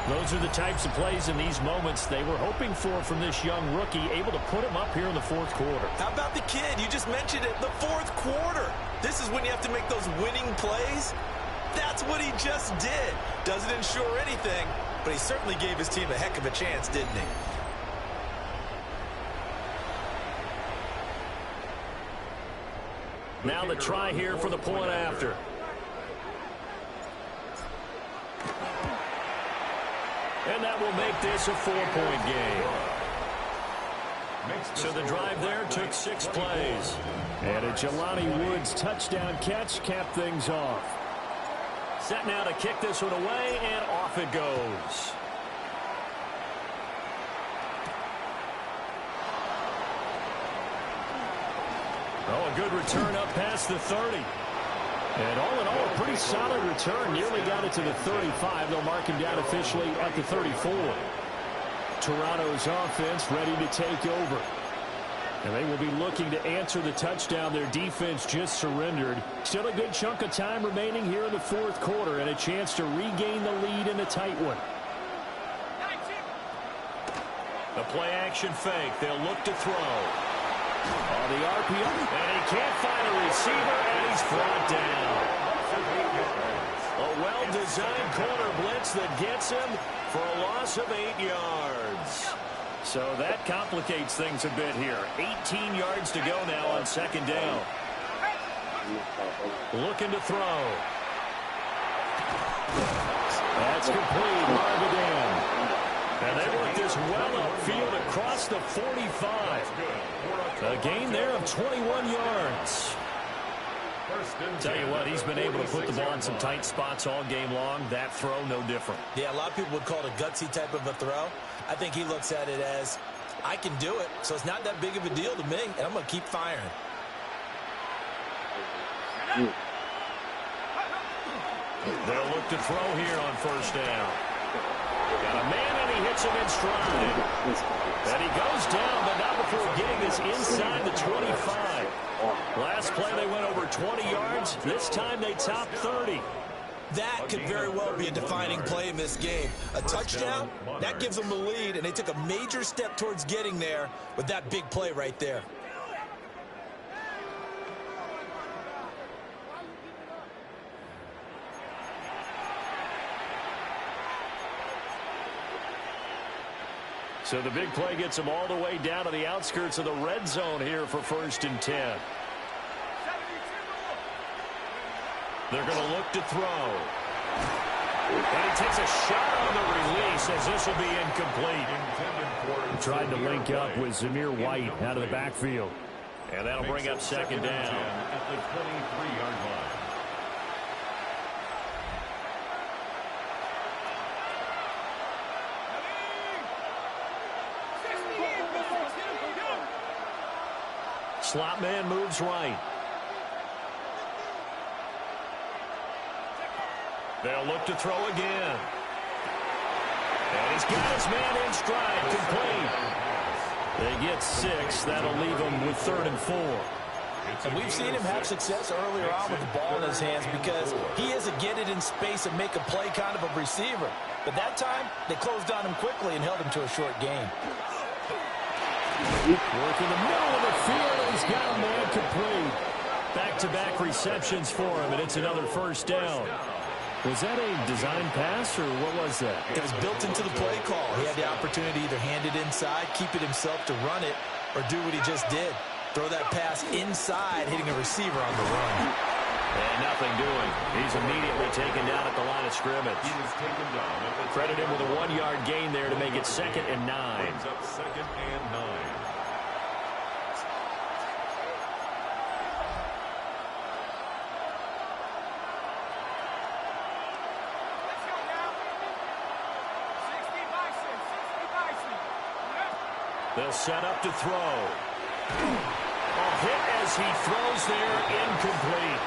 Those are the types of plays in these moments they were hoping for from this young rookie, able to put him up here in the fourth quarter. How about the kid? You just mentioned it, the fourth quarter. This is when you have to make those winning plays. That's what he just did. Doesn't ensure anything, but he certainly gave his team a heck of a chance, didn't he? Now the try here for the point after. And that will make this a 4-point game. So the drive there took 6 plays. And a Jelani Woods touchdown catch capped things off. Set now to kick this one away, and off it goes. Oh, a good return up past the 30. And all in all, a pretty solid return. Nearly got it to the 35. They'll mark him down officially at the 34. Toronto's offense ready to take over. And they will be looking to answer the touchdown their defense just surrendered. Still a good chunk of time remaining here in the fourth quarter and a chance to regain the lead in a tight one. The play action fake. They'll look to throw. On the RPO. And he can't find a receiver, and he's brought down. A well-designed corner blitz that gets him for a loss of 8 yards. So that complicates things a bit here. 18 yards to go now on second down. Looking to throw. That's complete. Marvin. And they work this well upfield across the 45. A gain there of 21 yards. Tell you what, he's been able to put the ball in some tight spots all game long. That throw, no different. Yeah, a lot of people would call it a gutsy type of a throw. I think he looks at it as, I can do it, so it's not that big of a deal to me, and I'm going to keep firing. They'll look to throw here on first down. Got a man, and he hits him in stride. And he goes down, but not before getting this inside the 25. Last play, they went over 20 yards. This time, they topped 30. That could very well be a defining play in this game. A touchdown, that gives them the lead, and they took a major step towards getting there with that big play right there. So the big play gets them all the way down to the outskirts of the red zone here for 1st and 10. They're going to look to throw. And he takes a shot on the release as this will be incomplete. Tried to link up with Zamir White out of the backfield. And that'll bring up second down. At the 23-yard line. Slot man moves right. They'll look to throw again. And he's got his man in stride, complete. They get 6. That'll leave them with 3rd and 4. And we've seen him have success earlier on with the ball in his hands because he is a get it in space and make a play kind of a receiver. But that time, they closed on him quickly and held him to a short gain. Work in the middle of the field. He's got a man complete. Back-to-back receptions for him, and it's another first down. Was that a design pass, or what was that? It was built into the play call. He had the opportunity to either hand it inside, keep it himself to run it, or do what he just did. Throw that pass inside, hitting a receiver on the run. And nothing doing. He's immediately taken down at the line of scrimmage. He was taken down at the Credit him with a 1-yard gain there to make it 2nd and 9. brings up 2nd and 9. They'll set up to throw. A hit as he throws there, incomplete.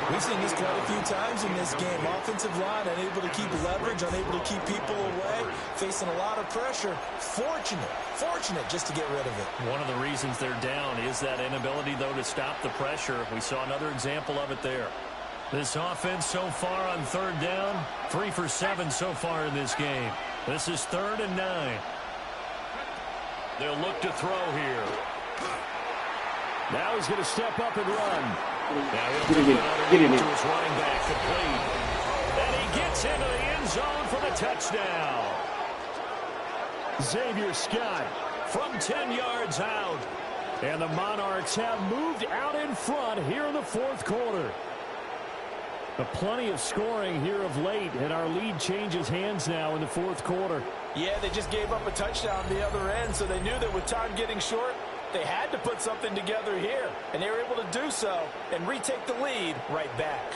We've seen this quite a few times in this game. Offensive line unable to keep leverage, unable to keep people away, facing a lot of pressure. Fortunate just to get rid of it. One of the reasons they're down is that inability, though, to stop the pressure. We saw another example of it there. This offense so far on third down, 3 for 7 so far in this game. This is 3rd and 9. They'll look to throw here. Now he's going to step up and run. Now he'll take it underneath to his running back, complete. And he gets into the end zone for the touchdown. Xavier Scott From 10 yards out. and the Monarchs have moved out in front here in the 4th quarter. But plenty of scoring here of late, and our lead changes hands now in the 4th quarter. Yeah, they just gave up a touchdown the other end, so they knew that with time getting short, they had to put something together here, and they were able to do so and retake the lead right back.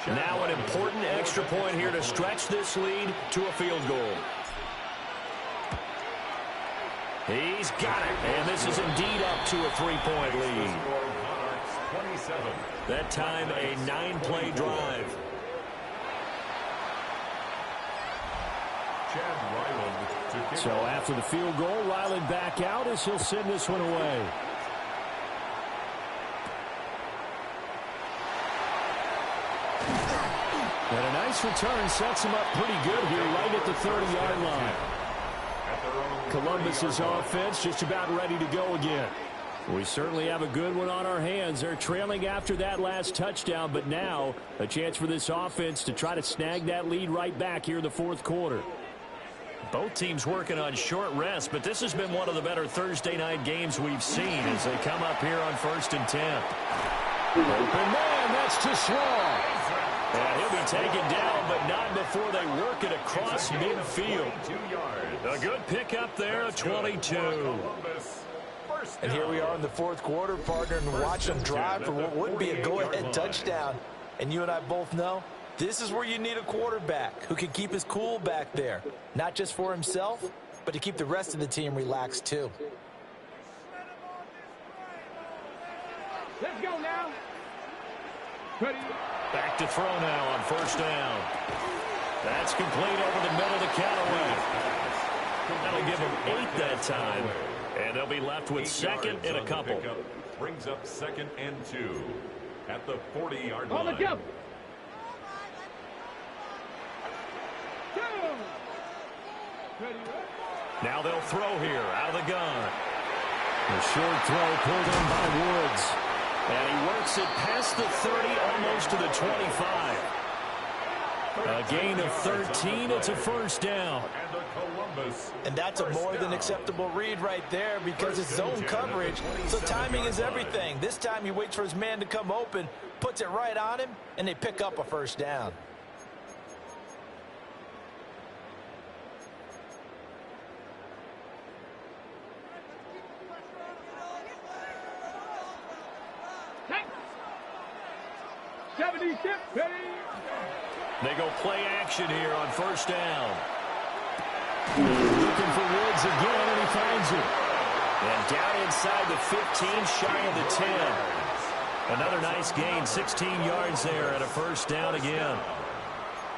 Now an important extra point here to stretch this lead to a field goal. He's got it, and this is indeed up to a 3-point lead. That time a 9-play drive. So after the field goal, Ryland back out as he'll send this one away. And a nice return sets him up pretty good here right at the 30-yard line. Columbus's offense just about ready to go again. We certainly have a good one on our hands. They're trailing after that last touchdown, but now a chance for this offense to try to snag that lead right back here in the 4th quarter. Both teams working on short rest, but this has been one of the better Thursday night games we've seen as they come up here on 1st and 10. And man, that's too small. And he'll be taken down, but not before they work it across midfield. A good pickup there, a 22. And here we are in the 4th quarter, partner, and watch them drive for what would be a go-ahead touchdown. And you and I both know this is where you need a quarterback who can keep his cool back there, not just for himself, but to keep the rest of the team relaxed too. Let's go now. Ready. Back to throw now on 1st down. That's complete over the middle to Callaway. That'll give them 8 that time. And they'll be left with 2nd and a couple. Brings up 2nd and 2 at the 40-yard On the line. jump. Ready. Now they'll throw here out of the gun. The short throw pulled in by Woods. And he works it past the 30, almost to the 25. A gain of 13. It's a 1st down. And that's a more than acceptable read right there because it's zone coverage, so timing is everything. This time he waits for his man to come open, puts it right on him, and they pick up a 1st down. They go play action here on 1st down. Looking for Woods again, and he finds it. And down inside the 15, shy of the 10. Another nice gain, 16 yards there, and a 1st down again.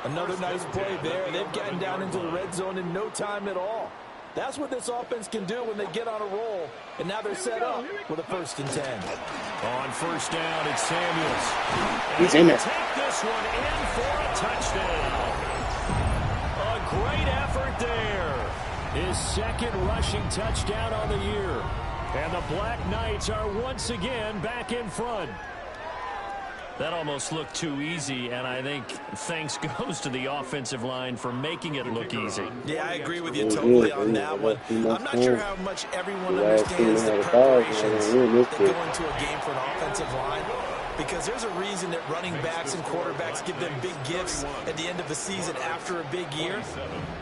Another nice play there. They've gotten down into the red zone in no time at all. That's what this offense can do when they get on a roll. And now they're set up with a 1st and 10. On 1st down, it's Samuels. He's in there. Take this one in for a touchdown. A great effort there. His 2nd rushing touchdown on the year. And the Black Knights are once again back in front. That almost looked too easy, and I think thanks goes to the offensive line for making it look easy. Yeah, I agree with you totally on that one. I'm not sure how much everyone understands the preparations that go into a game for an offensive line, because there's a reason that running backs and quarterbacks give them big gifts at the end of the season after a big year.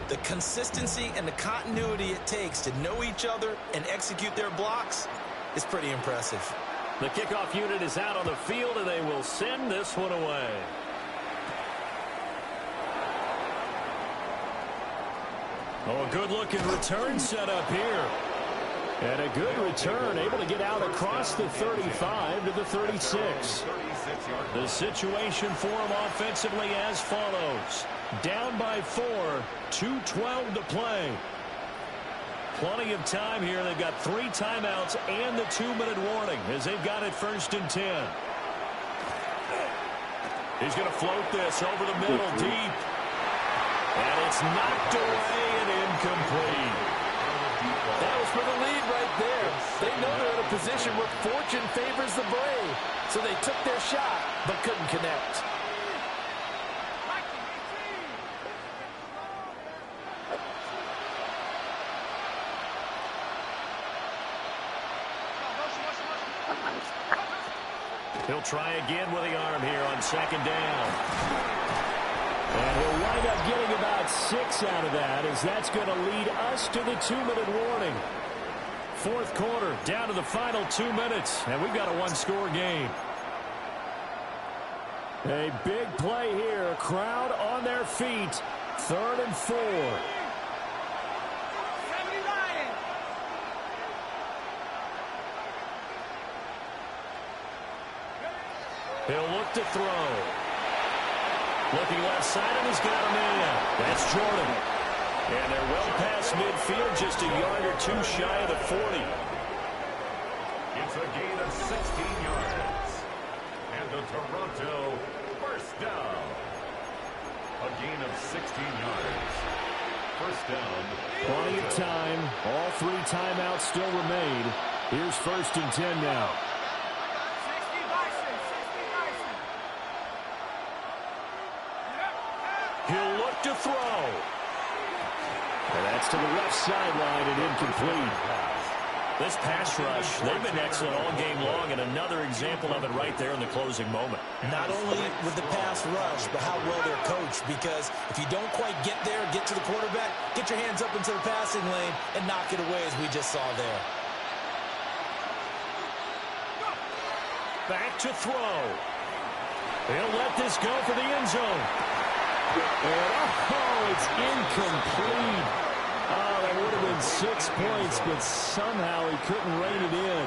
The consistency and the continuity it takes to know each other and execute their blocks is pretty impressive. The kickoff unit is out on the field, and they will send this one away. Oh, a good-looking return set up here. And a good return, able to get out across the 35 to the 36. The situation for him offensively as follows. Down by 4, 2:12 to play. Plenty of time here. They've got 3 timeouts and the 2-minute warning as they've got it 1st and 10. He's going to float this over the middle deep. And it's knocked away and incomplete. That was for the lead right there. They know they're in a position where fortune favors the brave. So they took their shot, but couldn't connect. He'll try again with the arm here on 2nd down. And he'll wind up getting about 6 out of that, as that's going to lead us to the 2-minute warning. 4th quarter, down to the final 2 minutes, and we've got a 1-score game. A big play here. Crowd on their feet. 3rd and 4. He'll look to throw. Looking left side, and he's got a man. That's Jordan. And they're well past midfield, just a yard or 2 shy of the 40. It's a gain of 16 yards. And the Toronto first down. A gain of 16 yards. First down. Plenty of time. All 3 timeouts still remain. Here's 1st and 10 now. He'll look to throw. And that's to the left sideline and incomplete. This pass rush, they've been excellent all game long, and another example of it right there in the closing moment. Not only with the pass rush, but how well they're coached, because if you don't quite get there, get to the quarterback, get your hands up into the passing lane and knock it away, as we just saw there. Back to throw. He'll let this go for the end zone. And, it's incomplete. Oh, that would have been 6 points, but somehow he couldn't rein it in.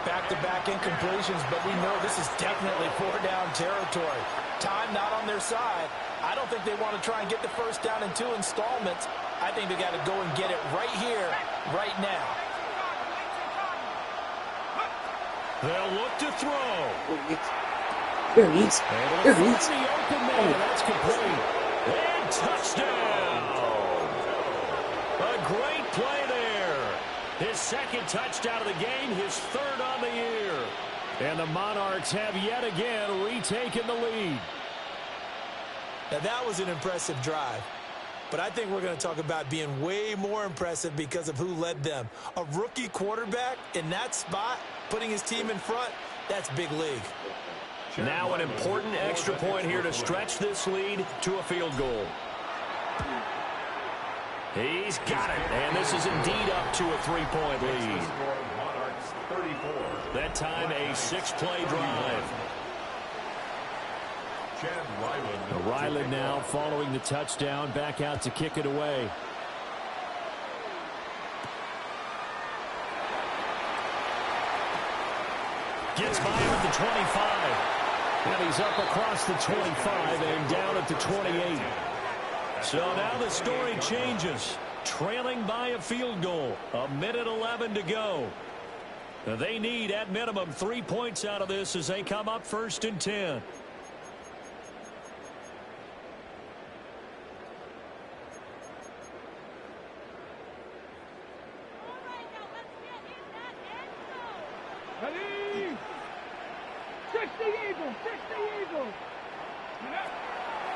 Back-to-back incompletions, but we know this is definitely 4-down territory. Time not on their side. I don't think they want to try and get the first down in 2 installments. I think they got to go and get it right here, right now. They'll look to throw. Here he is. Here he is. The open man, that's complete. And touchdown. A great play there. His 2nd touchdown of the game, his 3rd on the year. And the Monarchs have yet again retaken the lead. Now that was an impressive drive. But I think we're going to talk about being way more impressive because of who led them. A rookie quarterback in that spot, putting his team in front, that's big league. Now an important extra point here to stretch this lead to a field goal. He's got it, and this is indeed up to a 3-point lead. That time a 6-play drive. Ryland now following the touchdown, back out to kick it away. Gets by him at the 25. And he's up across the 25 and down at the 28. So now the story changes. Trailing by a field goal. 1:11 to go. They need, at minimum, 3 points out of this as they come up 1st and 10.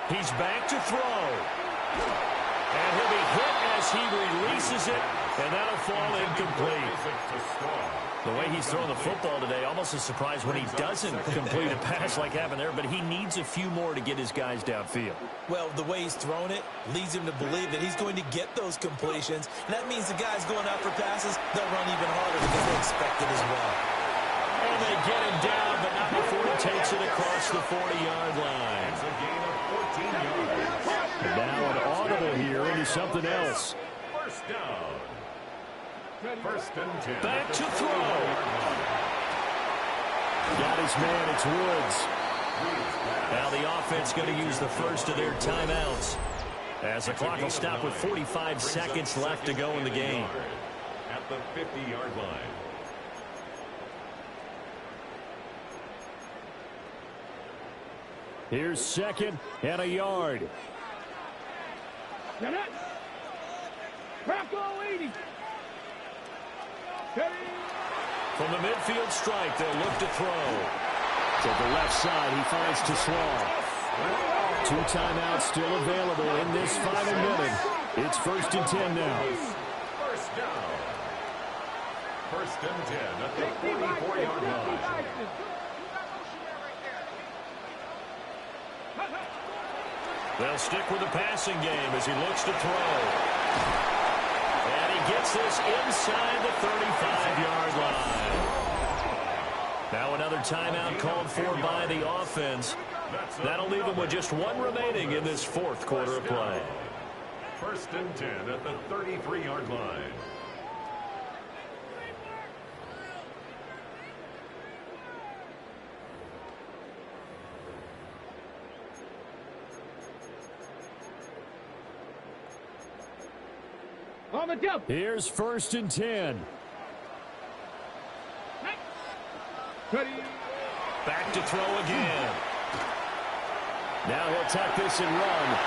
He's back to throw. And he'll be hit as he releases it, and that'll fall incomplete. The way he's throwing the football today, almost a surprise when he doesn't complete a pass like happened there, but he needs a few more to get his guys downfield. Well, the way he's thrown it leads him to believe that he's going to get those completions, and that means the guys going out for passes, they'll run even harder because they expect it as well. And they get him down, but not before he takes it across the 40-yard line. It's a gain of 14 yards. And now an audible here into something else. First down. First and 10. Back to throw. Got his man, it's Woods. Now the offense going to use the first of their timeouts, as the clock will stop with 45 seconds left to go in the game. At the 50-yard line. Here's second and a yard. Get it. Crackle 80. From the midfield strike, they'll look to throw. To the left side, he finds Tesslaw. 2 timeouts still available in this final minute. It's first and 10 now. First down. First and 10 at the 44-yard line. They'll stick with the passing game as he looks to throw. And he gets this inside the 35-yard line. Now another timeout called for by the offense. That'll leave them with just 1 remaining in this 4th quarter of play. First and 10 at the 33-yard line. On the jump. Here's first and 10. Ready. Back to throw again. Now he'll tuck this and run.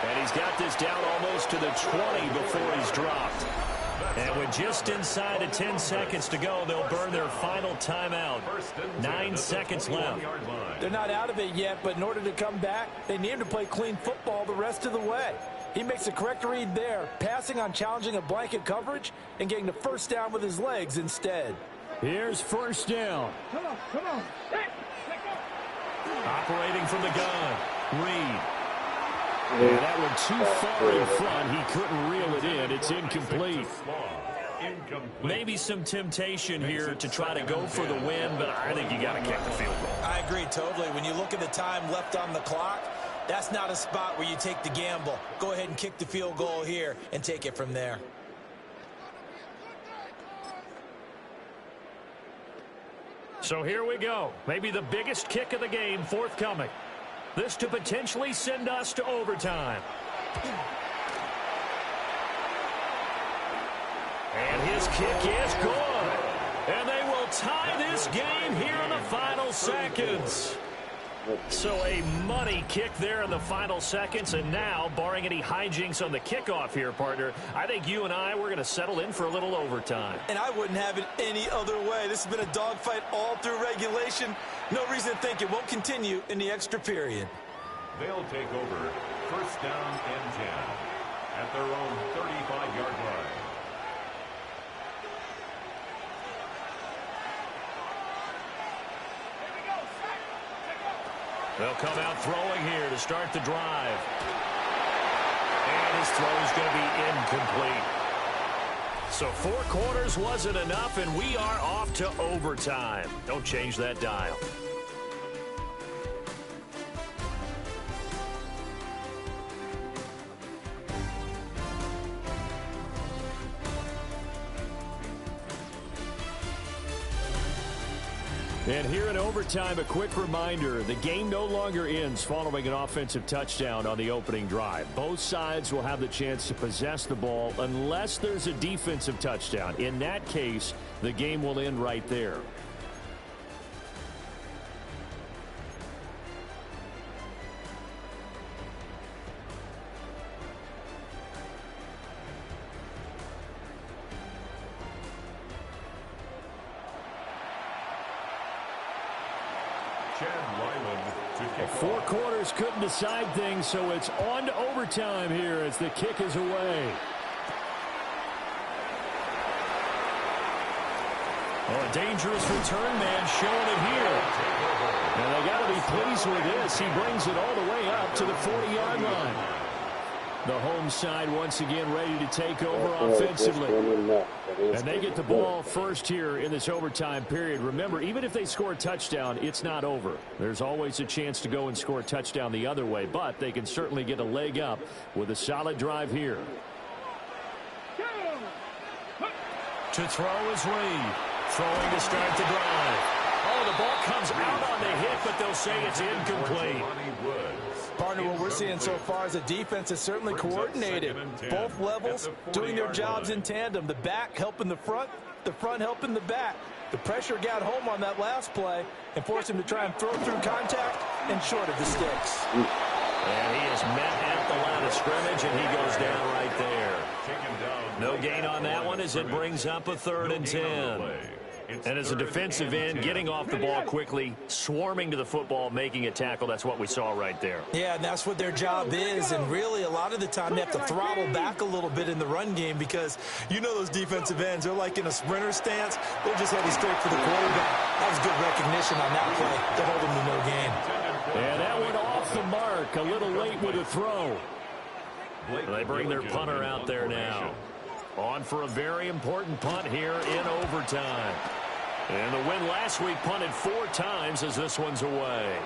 And he's got this down almost to the 20 before he's dropped. And with just inside of 10 seconds to go, they'll burn their final timeout. 9 seconds left. They're not out of it yet, but in order to come back, they need to play clean football the rest of the way. He makes a correct read there, passing on challenging a blanket coverage and getting the first down with his legs instead. Here's first down. Come on, come on. Hey, let go. Operating from the gun, Reed. And that one too far in front. He couldn't reel it in. It's incomplete. Maybe some temptation here to try to go for the win, but I think you got to kick the field goal. I agree totally. When you look at the time left on the clock, that's not a spot where you take the gamble. Go ahead and kick the field goal here and take it from there. So here we go. Maybe the biggest kick of the game forthcoming. This to potentially send us to overtime. And his kick is good. And they will tie this game here in the final seconds. So a money kick there in the final seconds. And now, barring any hijinks on the kickoff here, partner, I think you and I, we're going to settle in for a little overtime. And I wouldn't have it any other way. This has been a dogfight all through regulation. No reason to think it won't continue in the extra period. They'll take over first down and 10 at their own 35-yard line. They'll come out throwing here to start the drive. And his throw is going to be incomplete. So 4 quarters wasn't enough, and we are off to overtime. Don't change that dial. And here in overtime, a quick reminder, the game no longer ends following an offensive touchdown on the opening drive. Both sides will have the chance to possess the ball unless there's a defensive touchdown. In that case, the game will end right there. Four quarters couldn't decide things, so it's on to overtime here as the kick is away. Oh, a dangerous return man showing it here. And they got to be pleased with this. He brings it all the way up to the 40-yard line. The home side once again ready to take over offensively. And they get the ball first here in this overtime period. Remember, even if they score a touchdown, it's not over. There's always a chance to go and score a touchdown the other way, but they can certainly get a leg up with a solid drive here. To throw is Reed. Throwing to start the drive. Oh, the ball comes out on the hit, but they'll say it's incomplete. Partner, what we're seeing so far is the defense is certainly coordinated. Both levels doing their jobs in tandem. The back helping the front helping the back. The pressure got home on that last play and forced him to try and throw through contact and short of the sticks. And he is met at the line of scrimmage, and he goes down right there. No gain on that one as it brings up a 3rd and 10. And as a defensive end, getting off the ball quickly, swarming to the football, making a tackle, that's what we saw right there. Yeah, and that's what their job is. And really, a lot of the time, they have to throttle back a little bit in the run game because you know those defensive ends, they're like in a sprinter stance. They're just heading straight for the quarterback. That was good recognition on that play to hold them to no gain. And that went off the mark, a little late with a throw. They bring their punter out there now. On for a very important punt here in overtime. And the win last week punted 4 times as this one's away.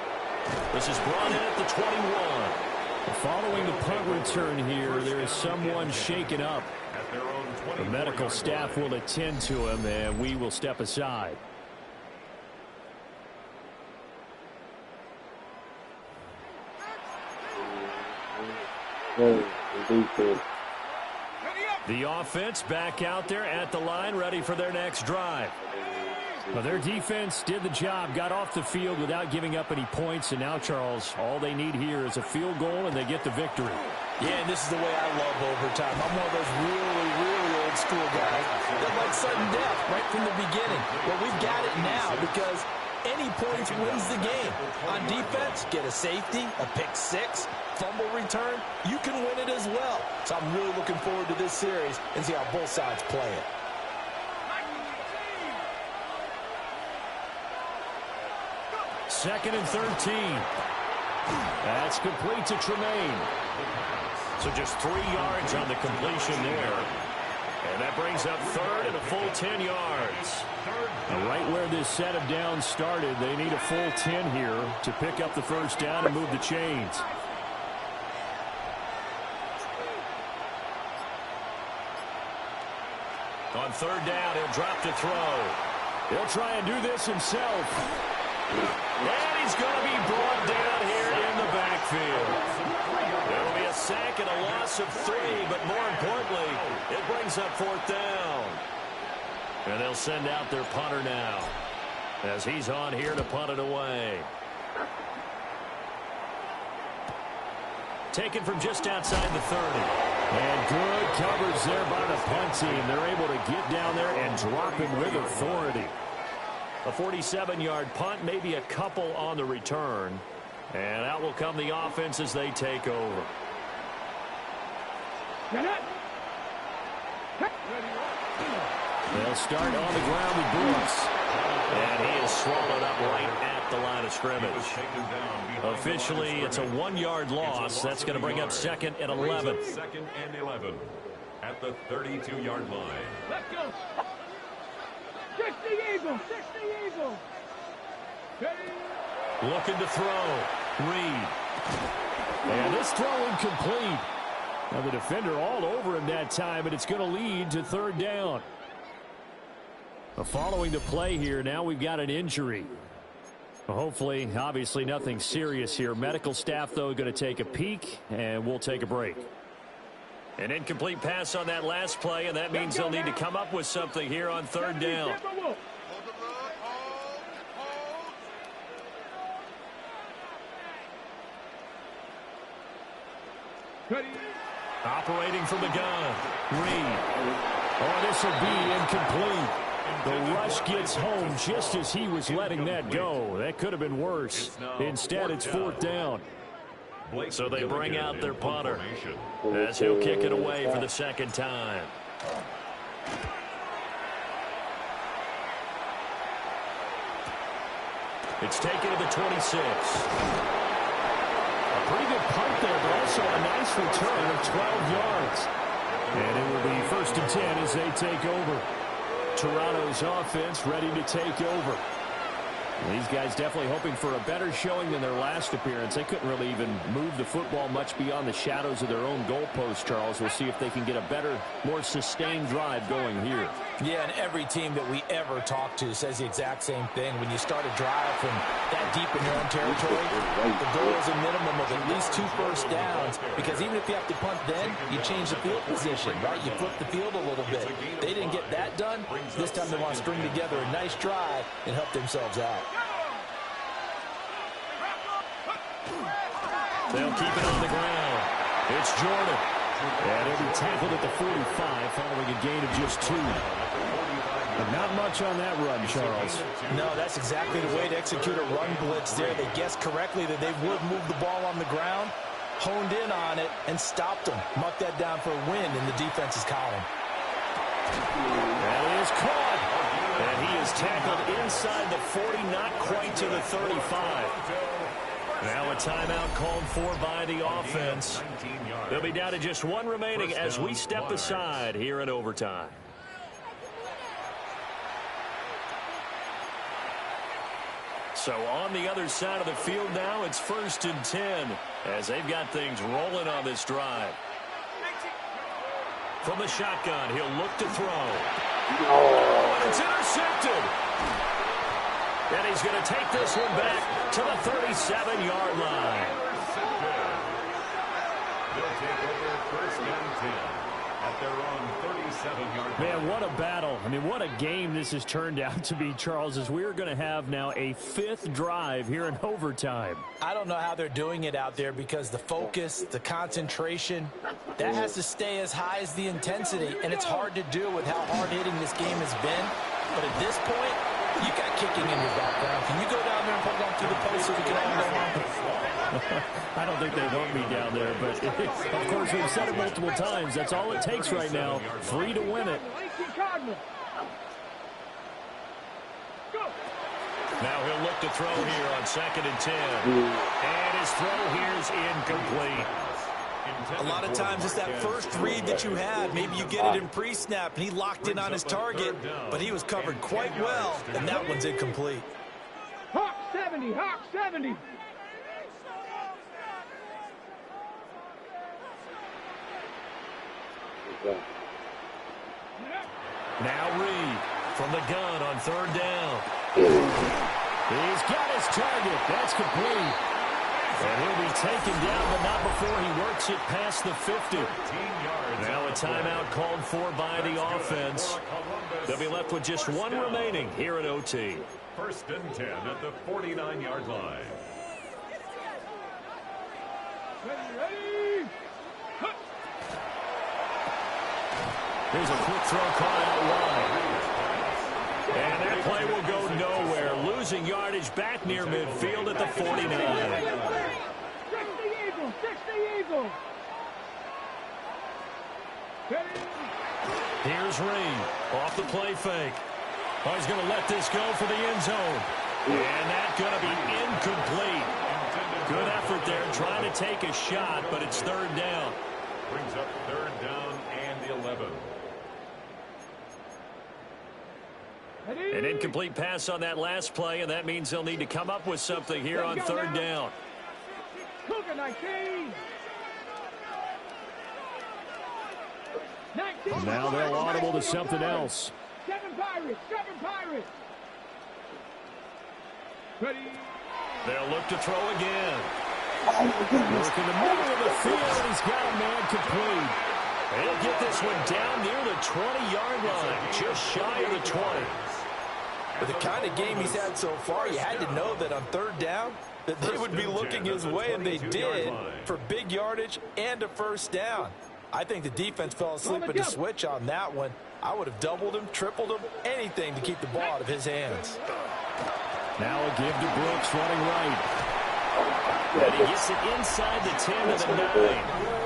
This is brought in at the 21. Following the punt return here, there is someone shaken up. The medical staff will attend to him, and we will step aside. The offense back out there at the line, ready for their next drive. Well, their defense did the job, got off the field without giving up any points, and now, Charles, all they need here is a field goal, and they get the victory. Yeah, and this is the way I love overtime. I'm one of those really, really old school guys that like sudden death right from the beginning. Well, we've got it now because any points wins the game. On defense, get a safety, a pick 6, fumble return, you can win it as well. So I'm really looking forward to this series and see how both sides play it. Second and 13. That's complete to Tremaine. So just 3 yards on the completion there. And that brings up 3rd and a full 10 yards. Now, right where this set of downs started, they need a full 10 here to pick up the first down and move the chains. On 3rd down, he'll drop to throw. He'll try and do this himself. And he's going to be brought down here in the backfield. There'll be a sack and a loss of 3, but more importantly, it brings up 4th down. And they'll send out their punter now as he's on here to punt it away. Taken from just outside the 30. And good coverage there by the punt team. They're able to get down there and drop him with authority. A 47-yard punt, maybe a couple on the return. And out will come the offense as they take over. They'll start on the ground with Brooks. And he is swallowed up right at the line of scrimmage. Officially, it's a 1-yard loss. That's going to bring up 2nd and 11. 2nd and 11 at the 32-yard line. Let's go. 60 Eagles. 60 Eagles. Looking to throw. Reed. And this throw incomplete. Now the defender all over him that time, and it's going to lead to 3rd down. Following the play here, now we've got an injury. Hopefully, obviously nothing serious here. Medical staff, though, going to take a peek, and we'll take a break. An incomplete pass on that last play, and that means they'll need to come up with something here on 3rd down. Operating from the gun, Reed. Oh, this will be incomplete. The rush gets home just as he was letting that go. That could have been worse. Instead, it's 4th down. So they bring out their punter as he'll kick it away for the 2nd time. It's taken to the 26. A pretty good punt there, but also a nice return of 12 yards. And it will be 1st and 10 as they take over. Toronto's offense ready to take over. These guys definitely hoping for a better showing than their last appearance. They couldn't really even move the football much beyond the shadows of their own goalpost, Charles. We'll see if they can get a better, more sustained drive going here. Yeah, and every team that we ever talk to says the exact same thing. When you start a drive from that deep in your own territory, the goal is a minimum of at least 2 first downs, because even if you have to punt then, you change the field position, right? You flip the field a little bit. They didn't get that done. This time they want to string together a nice drive and help themselves out. They'll keep it on the ground. It's Jordan. And he'll be tackled at the 45 following a gain of just 2. But not much on that run, Charles. No, that's exactly the way to execute a run blitz there. They guessed correctly that they would move the ball on the ground, honed in on it, and stopped them. Mucked that down for a win in the defense's column. That is caught. And he is tackled inside the 40, not quite to the 35. Now a timeout called for by the offense. They'll be down to just 1 remaining as we step aside here in overtime. So on the other side of the field now, it's 1st and 10 as they've got things rolling on this drive. From the shotgun, he'll look to throw. Oh, and it's intercepted. And he's going to take this one back to the 37-yard line. They'll take over 1st and 10 at their own 37-yard line. Man, what a battle. I mean, what a game this has turned out to be, Charles, as we're going to have now a 5th drive here in overtime. I don't know how they're doing it out there, because the focus, the concentration, that has to stay as high as the intensity, and it's hard to do with how hard-hitting this game has been. But at this point, you got kicking in your background. Can you go down there and put it on through the post so we can all go home? I don't think they want me down there, but of course we've said it multiple times. That's all it takes right now. 3 to win it. Now he'll look to throw here on 2nd and 10. And his throw here is incomplete. A lot of times it's that first read that you had. Maybe you get it in pre-snap, and he locked in on his target, but he was covered quite well, and that one's incomplete. Hawk 70, Hawk 70. Now Reed from the gun on 3rd down. He's got his target. That's complete. And he'll be taken down, but not before he works it past the 50. Now a timeout called for by the offense. They'll be left with just 1 remaining here at OT. 1st and 10 at the 49-yard line. Ready. Here's a quick throw caught out wide. And that play will go nowhere. Losing yardage back near midfield at the 49. 60 Eagles. Here's Reed off the play fake. Oh, he's going to let this go for the end zone. And that's going to be incomplete. Good effort there trying to take a shot, but it's 3rd down. Brings up 3rd down and 11. An incomplete pass on that last play, and that means they'll need to come up with something here on 3rd down. Cougar 19. Now they'll audible to something else. 7 Pirates. Ready. They'll look to throw again. Working the middle of the field. He's got a man complete. They'll get this one down near the 20-yard line, just shy of the 20. With the kind of game he's had so far, you had to know that on 3rd down that they would be looking his way, and they did, for big yardage and a 1st down. I think the defense fell asleep at the switch on that one. I would have doubled him, tripled him, anything to keep the ball out of his hands. Now a give to Brooks running right. And he gets it inside the 10 to the 9.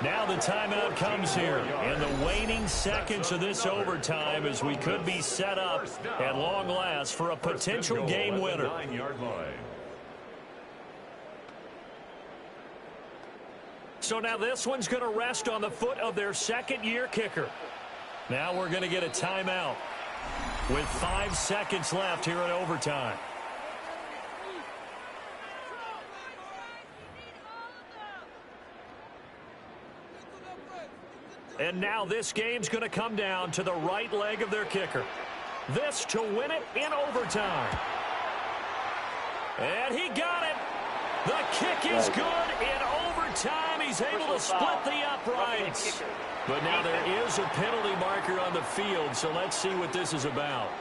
Now the timeout comes here in the waning seconds of this overtime, as we could be set up at long last for a potential game winner. 9-yard line. So now this one's going to rest on the foot of their 2nd-year kicker. Now we're going to get a timeout. with 5 seconds left here in overtime. And now this game's going to come down to the right leg of their kicker. This to win it in overtime. And he got it. The kick is good in overtime. He's able to split the uprights. But now there is a penalty marker on the field, so let's see what this is about.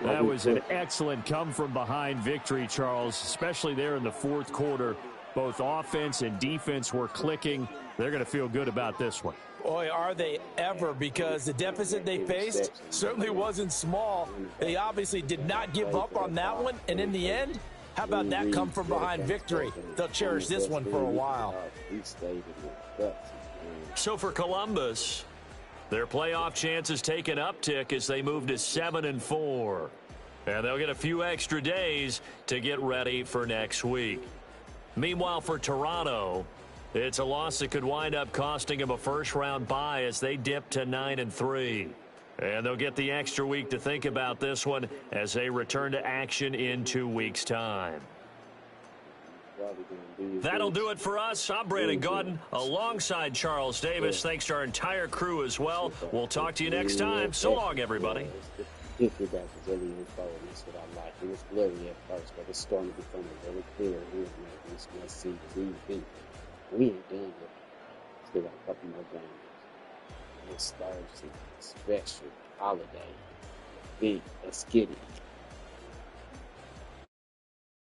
That was an excellent come-from-behind victory, Charles, especially there in the fourth quarter. Both offense and defense were clicking. They're going to feel good about this one. Boy, are they ever, because the deficit they faced certainly wasn't small. They obviously did not give up on that one, and in the end, how about that come-from-behind victory? They'll cherish this one for a while. So for Columbus, their playoff chances take an uptick as they move to 7-4. And they'll get a few extra days to get ready for next week. Meanwhile, for Toronto, it's a loss that could wind up costing them a first-round bye as they dip to 9-3. And they'll get the extra week to think about this one as they return to action in 2 weeks' time. That'll do it for us. I'm Brandon Gaudin alongside Charles Davis. Thanks to our entire crew as well. We'll talk to you next time. So long, everybody. Back was really involved. That's what I like. It was blurry at first, but it's starting to become very clear here. ReeceMustSee. We ain't done yet. Still got a couple more games. It's Thursday, special holiday. Big, let's get it.